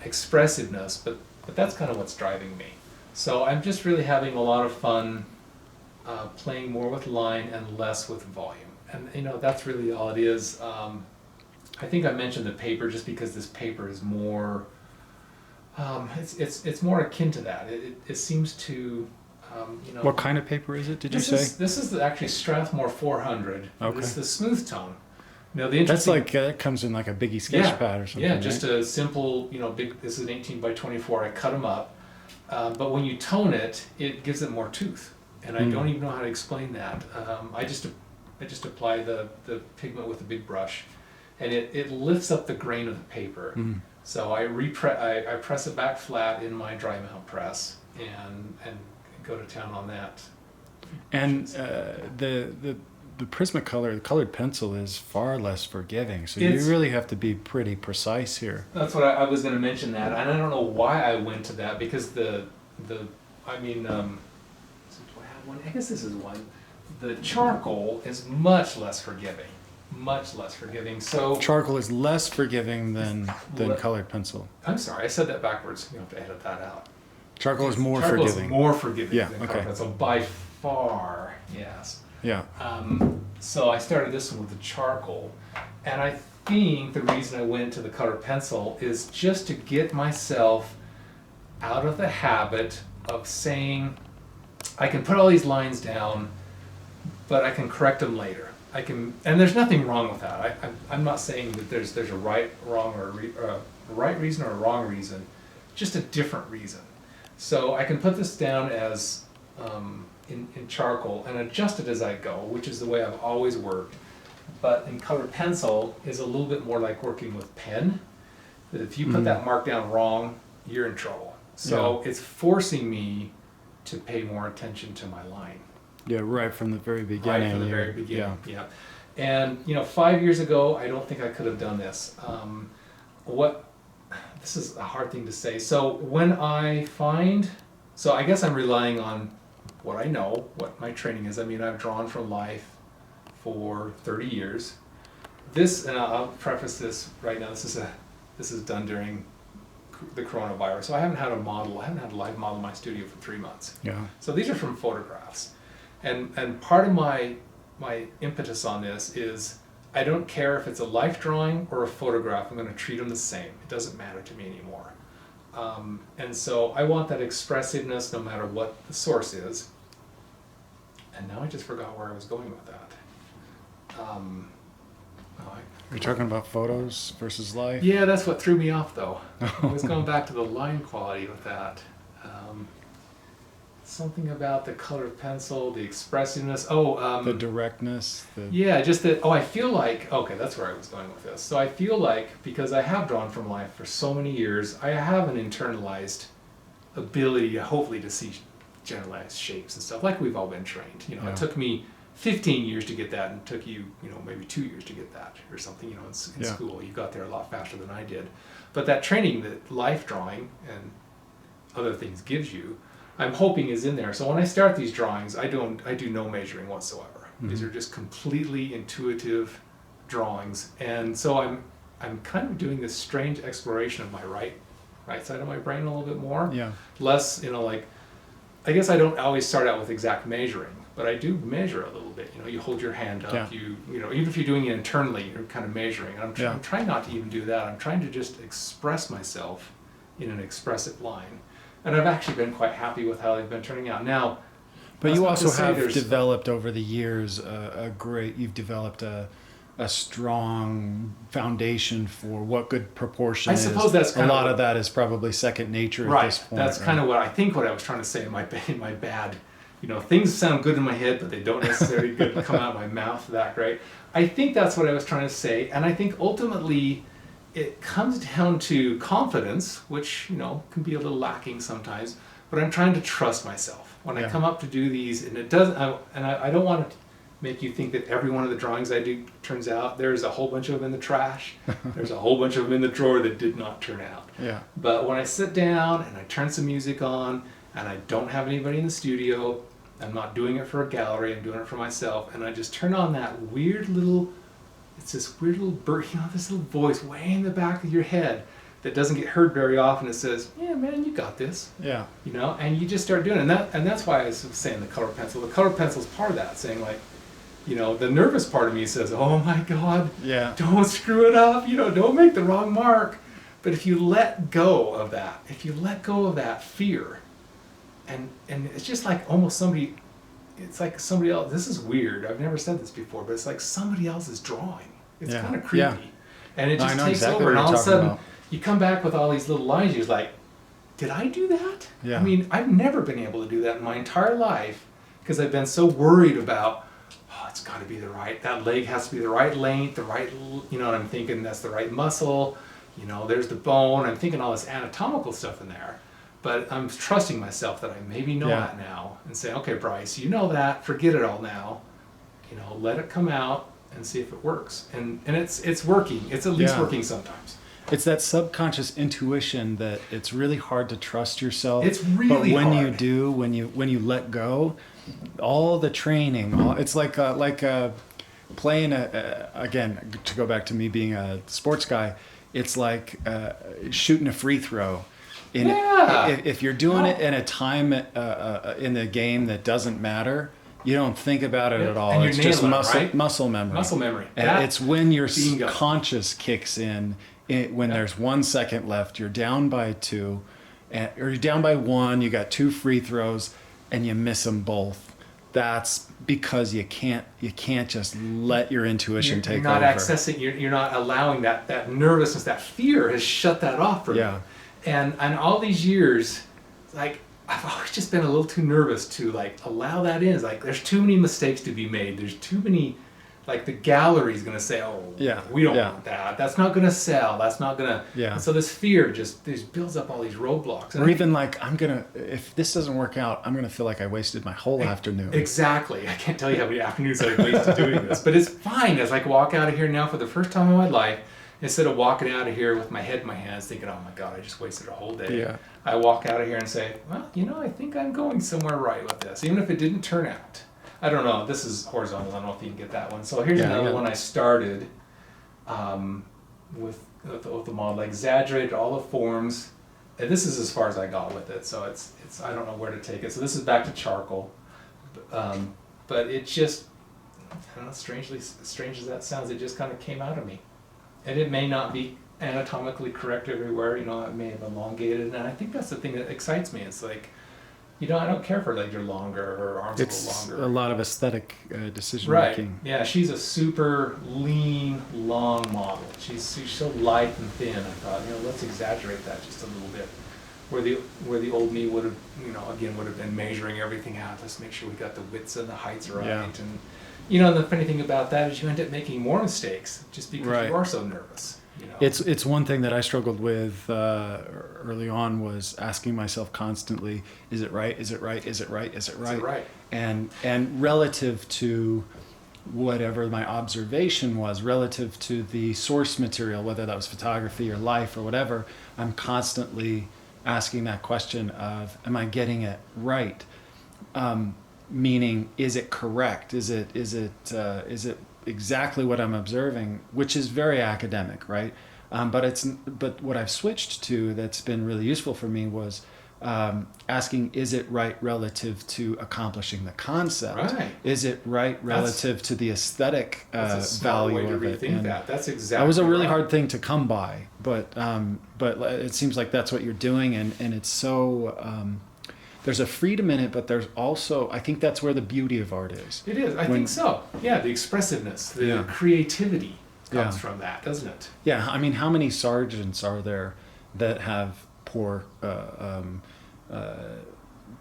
expressiveness, but that's kind of what's driving me. So I'm just really having a lot of fun playing more with line and less with volume. And that's really all it is. I think I mentioned the paper just because this paper is more. It's more akin to that. It seems to. What kind of paper is it? Did you say? This is actually Strathmore 400. Okay. This is the smooth tone. That's like that comes in like a biggie sketch pad or something. Yeah, just a simple, big. This is an 18 by 24. I cut them up, but when you tone it, it gives it more tooth, and I don't even know how to explain that. I just apply the pigment with a big brush, and it lifts up the grain of the paper. So I press it back flat in my dry mount press and go to town on that. And the Prismacolor, the colored pencil, is far less forgiving. So you really have to be pretty precise here. That's what I was going to mention that, and I don't know why I went to that, because do I have one? I guess this is one. The charcoal is much less forgiving. Much less forgiving. So charcoal is less forgiving than colored pencil. I'm sorry, I said that backwards. You have to edit that out. Charcoal is more charcoal forgiving. Is more forgiving yeah, than okay. colored pencil by far. Yes. Yeah. So I started this one with the charcoal, and I think the reason I went to the colored pencil is just to get myself out of the habit of saying, I can put all these lines down, but I can correct them later. And there's nothing wrong with that. I'm not saying that there's a right, wrong, or a right reason or a wrong reason, just a different reason. So I can put this down as in charcoal and adjust it as I go, which is the way I've always worked. But in colored pencil is a little bit more like working with pen. That if you put that mark down wrong, you're in trouble. So it's forcing me to pay more attention to my line. Yeah, right from the very beginning. Right from the very beginning, yeah. And 5 years ago, I don't think I could have done this. This is a hard thing to say. So when I guess I'm relying on what I know, what my training is. I mean, I've drawn from life for 30 years. And I'll preface this right now. This is done during the coronavirus. So I haven't had a live model in my studio for 3 months. Yeah. So these are from photographs. And part of my impetus on this is I don't care if it's a life drawing or a photograph. I'm going to treat them the same. It doesn't matter to me anymore. And so I want that expressiveness no matter what the source is. And now I just forgot where I was going with that. You're talking about photos versus life? Yeah, that's what threw me off though. I was going back to the line quality with that. Something about the colored pencil, the expressiveness. The directness. Yeah, just that. I feel like, okay, that's where I was going with this. So I feel like, because I have drawn from life for so many years, I have an internalized ability, hopefully, to see generalized shapes and stuff, like we've all been trained. It took me 15 years to get that, and it took you, maybe 2 years to get that, or something, in school. You got there a lot faster than I did. But that training that life drawing and other things gives you, I'm hoping is in there. So when I start these drawings, I do no measuring whatsoever. Mm-hmm. These are just completely intuitive drawings. And so I'm kind of doing this strange exploration of my right side of my brain a little bit more. Yeah. Less, I guess I don't always start out with exact measuring, but I do measure a little bit. You hold your hand up, even if you're doing it internally, you're kind of measuring. And I'm trying not to even do that. I'm trying to just express myself in an expressive line. And I've actually been quite happy with how they've been turning out. Now, but you also have developed over the years you've developed a strong foundation for what good proportion is. I suppose that's kind of a lot of that is probably second nature at this point. That's kind of what I was trying to say in my bad. Things sound good in my head, but they don't necessarily come out of my mouth that great. I think that's what I was trying to say, and I think ultimately it comes down to confidence, which can be a little lacking sometimes. But I'm trying to trust myself when I come up to do these, and it doesn't. I don't want to make you think that every one of the drawings I do turns out. There's a whole bunch of them in the trash. There's a whole bunch of them in the drawer that did not turn out. Yeah. But when I sit down and I turn some music on, and I don't have anybody in the studio, I'm not doing it for a gallery. I'm doing it for myself, and I just turn on that weird little. It's this weird little bird, this little voice way in the back of your head that doesn't get heard very often. It says, "Yeah, man, you got this." Yeah. And you just start doing it, and that's why I was saying the colored pencil. The colored pencil is part of that, saying like, the nervous part of me says, "Oh my God, don't screw it up. Don't make the wrong mark." But if you let go of that fear, and it's just like almost somebody. It's like somebody else. This is weird. I've never said this before, but it's like somebody else is drawing. It's kind of creepy, and it just takes over. And all of a sudden, you come back with all these little lines. You're like, "Did I do that?" Yeah. I mean, I've never been able to do that in my entire life because I've been so worried about. It's got to be that leg has to be the right length, the right. And I'm thinking that's the right muscle. You know, there's the bone. I'm thinking all this anatomical stuff in there. But I'm trusting myself that I maybe know that now and say, okay, Bryce, you know that, forget it all now. You know, let it come out and see if it works. And it's working. It's at least working sometimes. It's that subconscious intuition that it's really hard to trust yourself. It's really hard. But when hard. you do, when you let go, all the training, it's like playing again, to go back to me being a sports guy, it's like shooting a free throw. If you're doing it in a time in the game that doesn't matter, you don't think about it at all. And it's just muscle memory. Muscle memory. And it's when your conscious kicks in, when there's 1 second left, you're down by 2, or you're down by 1, you got 2 free throws, and you miss them both. That's because you can't just let your intuition take over. You're not accessing. You're not allowing that nervousness, that fear has shut that off from you. And all these years, like, I've always just been a little too nervous to like allow that in. It's like there's too many mistakes to be made. There's too many, like the gallery's gonna say, oh, we don't want that. That's not gonna sell. That's not gonna. And so this fear just builds up all these roadblocks. Or even like if this doesn't work out, I'm gonna feel like I wasted my whole afternoon. Exactly. I can't tell you how many afternoons I've wasted doing this, but it's fine. As I walk out of here now for the first time in my life. Instead of walking out of here with my head in my hands thinking, oh my God, I just wasted a whole day. I walk out of here and say, well, you know, I think I'm going somewhere right with this, even if it didn't turn out. I don't know. This is horizontal. I don't know if you can get that one. So here's another one I started with the model. I exaggerated all the forms. And this is as far as I got with it. So it's I don't know where to take it. So this is back to charcoal. But it just, I don't know, strange as that sounds, it just kind of came out of me. And it may not be anatomically correct everywhere, you know, it may have elongated, and I think that's the thing that excites me. It's like, you know, I don't care if her legs are longer or her arms a little longer. It's a lot of aesthetic decision making. Right. Yeah, she's a super lean, long model. She's so light and thin. I thought, you know, let's exaggerate that just a little bit. Where the old me would have, you know, again would have been measuring everything out. Let's make sure we got the widths and the heights right. And you know, the funny thing about that is you end up making more mistakes just because you are so nervous. You know? It's one thing that I struggled with early on was asking myself constantly, is it right? Is it right? Is it right? Is it right? Is it right? And relative to whatever my observation was, relative to the source material, whether that was photography or life or whatever, I'm constantly asking that question of, am I getting it right? Meaning, is it correct? Is it exactly what I'm observing? Which is very academic, right? But what I've switched to that's been really useful for me was asking, is it right relative to accomplishing the concept? Right. Is it right relative to the aesthetic value way to of it? And that's exactly. That was a really hard thing to come by, but it seems like that's what you're doing, and it's so. There's a freedom in it, but there's also, I think that's where the beauty of art is. It is. I think so. Yeah, the expressiveness, the creativity comes from that, doesn't it? Yeah. I mean, how many sergeants are there that have poor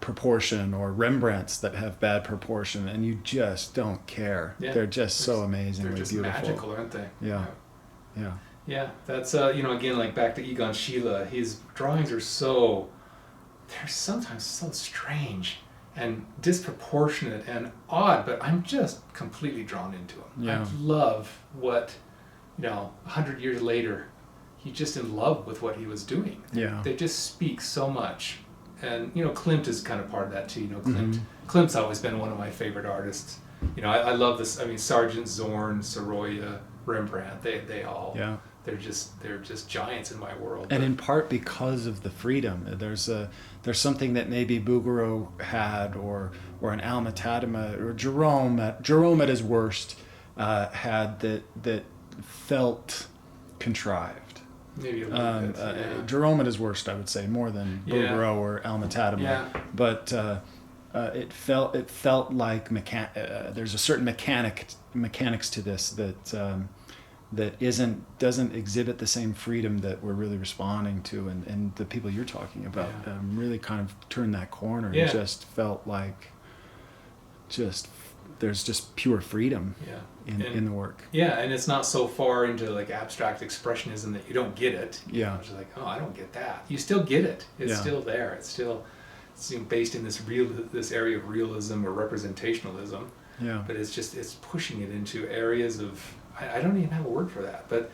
proportion, or Rembrandts that have bad proportion, and you just don't care? Yeah. They're just so amazingly beautiful. They're just magical, aren't they? Yeah. Yeah. That's you know, again, like back to Egon Schiele, his drawings are they're sometimes so strange and disproportionate and odd, but I'm just completely drawn into them. Yeah. I love what, you know, 100 years later, he's just in love with what he was doing. Yeah. They just speak so much. And, you know, Klimt is kind of part of that too. You know, Klimt's always been one of my favorite artists. You know, I love this. I mean, Sargent, Zorn, Sorolla, Rembrandt, they all... Yeah. They're just giants in my world. And in part because of the freedom. There's something that maybe Bouguereau had, or an Alma-Tadema, or Jerome at his worst had that felt contrived. Maybe a little bit. Yeah. Jerome at his worst, I would say, more than Bouguereau or Alma-Tadema. Yeah. But it felt like there's a certain mechanics to this that doesn't exhibit the same freedom that we're really responding to, and the people you're talking about really kind of turned that corner and just felt like just there's just pure freedom in the work. Yeah, and it's not so far into like abstract expressionism that you don't get it. Yeah. It's like, oh, I don't get that. You still get it. It's still there. It's based in this area of realism or representationalism. Yeah. But it's pushing it into areas of, I don't even have a word for that. But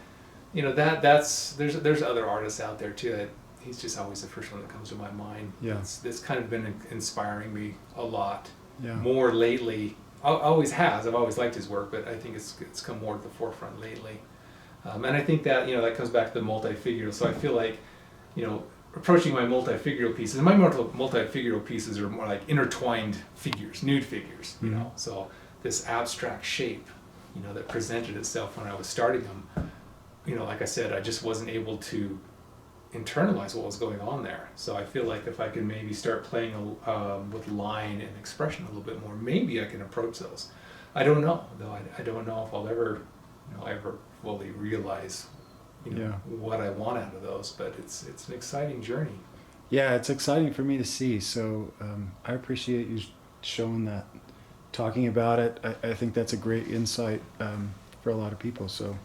there's other artists out there too. That he's just always the first one that comes to my mind. Yeah. It's kind of been inspiring me a lot. Yeah. More lately. Always has. I've always liked his work, but I think it's come more to the forefront lately. And I think that that comes back to the multi-figural. So I feel like approaching my multi-figural pieces. My multi-figural pieces are more like intertwined figures, nude figures. So this abstract shape, that presented itself when I was starting them. Like I said, I just wasn't able to internalize what was going on there. So I feel like if I could maybe start playing with line and expression a little bit more, maybe I can approach those. I don't know, though. I don't know if I'll ever fully realize what I want out of those. But it's an exciting journey. Yeah, it's exciting for me to see. So I appreciate you showing that, talking about it. I think that's a great insight for a lot of people. So.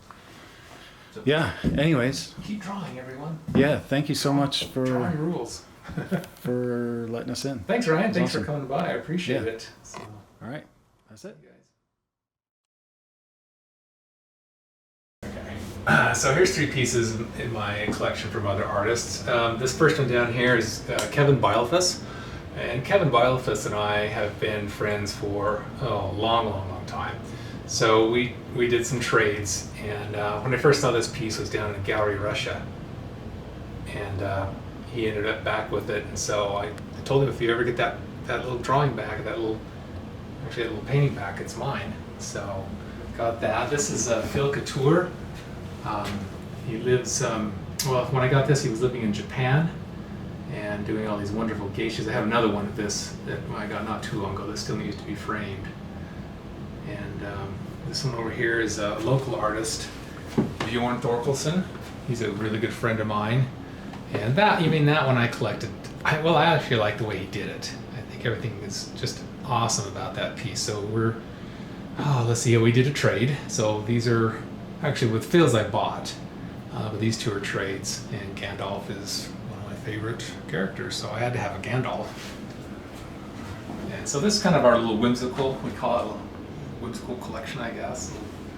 Yeah, anyways. Keep drawing, everyone. Yeah, thank you so much for drawing rules. for letting us in. Thanks, Ryan. Thanks awesome. for coming by. I appreciate it. So, all right, that's it. Okay. So here's 3 pieces in my collection from other artists. This first one down here is Kevin Bylefus. And Kevin Bylefus and I have been friends for a long time. So we did some trades, and when I first saw this piece, it was down in Gallery, Russia, and he ended up back with it. And so I told him, if you ever get that little drawing back, that little painting back, it's mine. So got that. This is Phil Couture. He lives. When I got this, he was living in Japan and doing all these wonderful geishas. I have another one of this that I got not too long ago that still needs to be framed. And this one over here is a local artist, Bjorn Thorkelson. He's a really good friend of mine. And that one I collected. I actually like the way he did it. I think everything is just awesome about that piece. So let's see, we did a trade. So these are actually with Phil's I bought, but these 2 are trades. And Gandalf is one of my favorite characters, so I had to have a Gandalf. And so this is kind of our little whimsical, we call it a whimsical collection, I guess.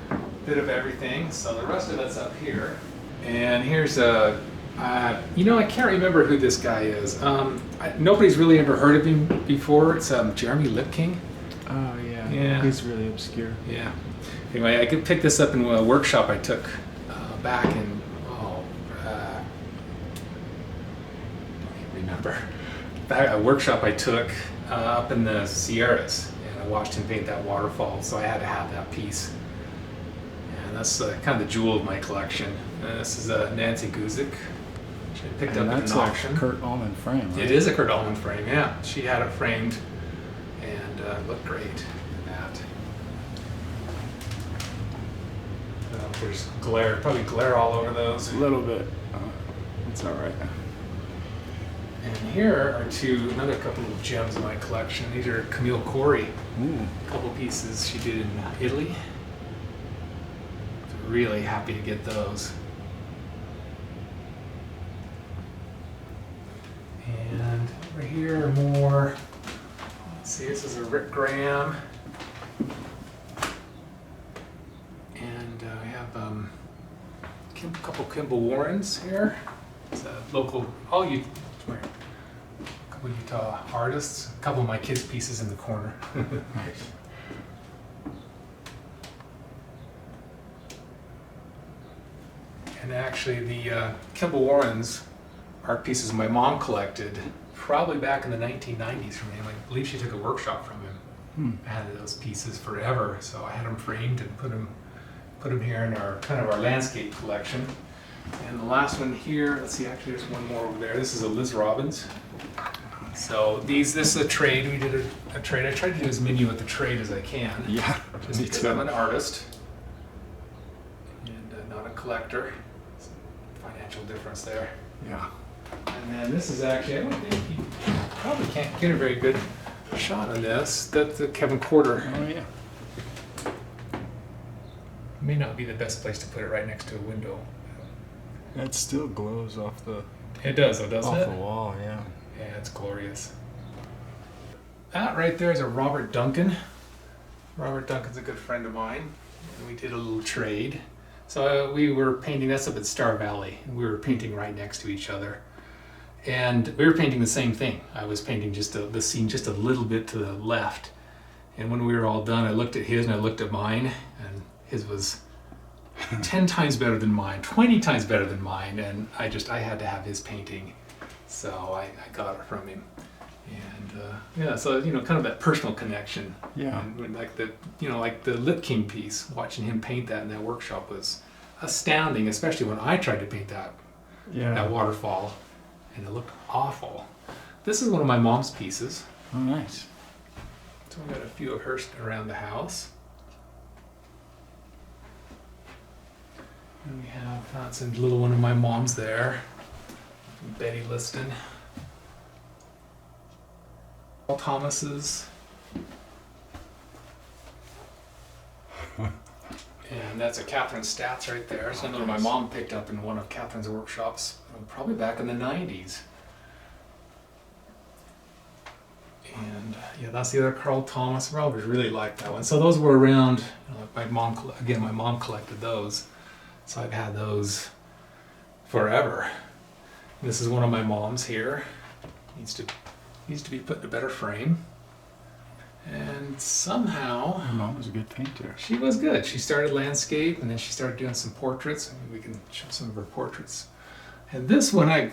A bit of everything. So the rest of it's up here. And here's I can't remember who this guy is. Nobody's really ever heard of him before. It's Jeremy Lipking. Oh, yeah. He's really obscure. Yeah. Anyway, I could pick this up in a workshop I took back in, I don't remember. A workshop I took up in the Sierras. I watched him paint that waterfall, so I had to have that piece. And that's kind of the jewel of my collection. This is Nancy Guzik, which I picked up at an auction. That's a Kurt Allman frame, right? It is a Kurt Allman frame, yeah. She had it framed, and it looked great. That. There's probably glare all over those. A little bit. It's all right. And here are another couple of gems in my collection. These are Camille Pissarro. A couple pieces she did in Italy. Really happy to get those. And over here are more. Let's see, this is a Rick Graham. And I have a couple Kimball Warrens here. It's a local, a couple Utah artists. A couple of my kids' pieces in the corner. And actually, the Kimball Warrens are pieces my mom collected probably back in the 1990s from him. I believe she took a workshop from him. I had those pieces forever, so I had them framed and put them here in our landscape collection. And the last one here, let's see, actually there's one more over there. This is a Liz Robbins. So this is a trade. We did a trade. I tried to do as many with the trade as I can. Yeah, just because I'm an artist and not a collector. Financial difference there. Yeah. And then this is actually, I don't think you probably can't get a very good shot on this. That's the Kevin Quarter. Oh yeah. May not be the best place to put it right next to a window. That still glows off the It does, though, doesn't it? off the wall. Yeah. Yeah, it's glorious. That right there is a Robert Duncan. Robert Duncan's a good friend of mine. And we did a little trade. So we were painting, that's up at Star Valley, and we were painting right next to each other. And we were painting the same thing. I was painting just the scene just a little bit to the left. And when we were all done, I looked at his and I looked at mine, and his was 10 times better than mine, 20 times better than mine, and I had to have his painting. So I got it from him. And yeah, so kind of that personal connection. Yeah. And when, like the Lip King piece, watching him paint that in that workshop was astounding, especially when I tried to paint that waterfall, and it looked awful. This is one of my mom's pieces. Oh, nice. So we got a few of hers around the house. And we have that's a little one of my mom's there, Betty Liston. All Thomas's. And that's a Catherine's Stats right there. It's another my mom picked up in one of Catherine's workshops, probably back in the 90s. And yeah, that's the other Carl Thomas. Robert really liked that one. So those were around, my mom collected those. So I've had those forever. This is one of my mom's here. Needs to be put in a better frame. And somehow... My mom was a good painter. She was good. She started landscape, and then she started doing some portraits. We can show some of her portraits. And this one, I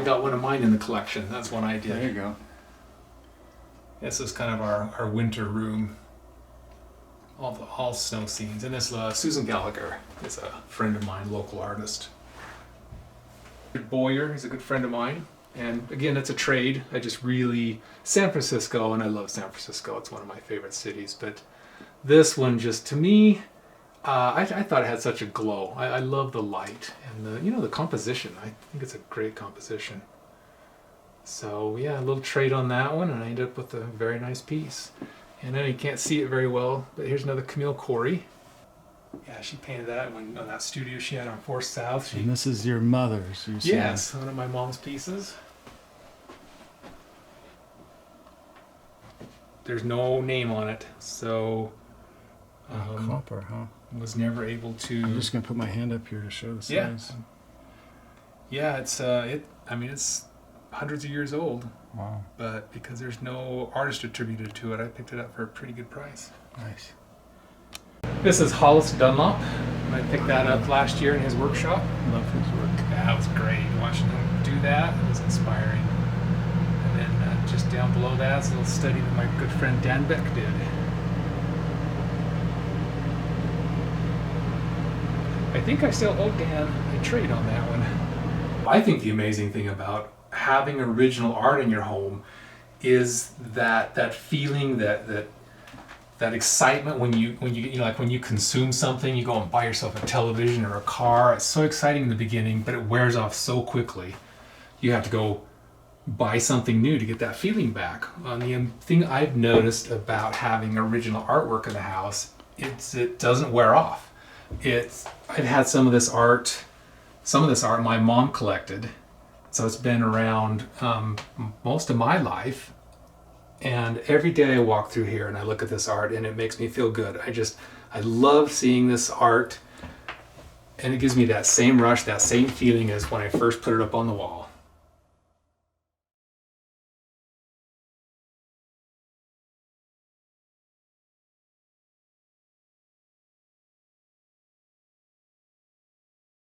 got one of mine in the collection. That's one I did. There you go. This is kind of our winter room. All snow scenes. And this Susan Gallagher is a friend of mine, local artist. Boyer is a good friend of mine. And again, it's a trade. San Francisco, and I love San Francisco. It's one of my favorite cities. But this one, just to me, I thought it had such a glow. I love the light and the composition. I think it's a great composition. So yeah, a little trade on that one, and I ended up with a very nice piece. And then you can't see it very well, but here's another Camille Corey. Yeah, she painted that on that studio she had on 4th South. And this is your mother's. Yes, one of my mom's pieces. There's no name on it, so copper, huh? Was never able to. I'm just gonna put my hand up here to show the size. Yeah, it's hundreds of years old. Wow. But because there's no artist attributed to it, I picked it up for a pretty good price. Nice. This is Hollis Dunlop. I picked that up last year in his workshop. Love his work. Yeah, it was great. Watching him do that, it was inspiring. And then just down below that is a little study that my good friend Dan Beck did. I think I still owe Dan a trade on that one. I think the amazing thing about having original art in your home is that feeling, that excitement when you consume something. You go and buy yourself a television or a car. It's so exciting in the beginning, but it wears off so quickly. You have to go buy something new to get that feeling back. The thing I've noticed about having original artwork in the house, it doesn't wear off. I've had some of this art my mom collected, so it's been around most of my life. And every day I walk through here and I look at this art and it makes me feel good. I love seeing this art, and it gives me that same rush, that same feeling as when I first put it up on the wall.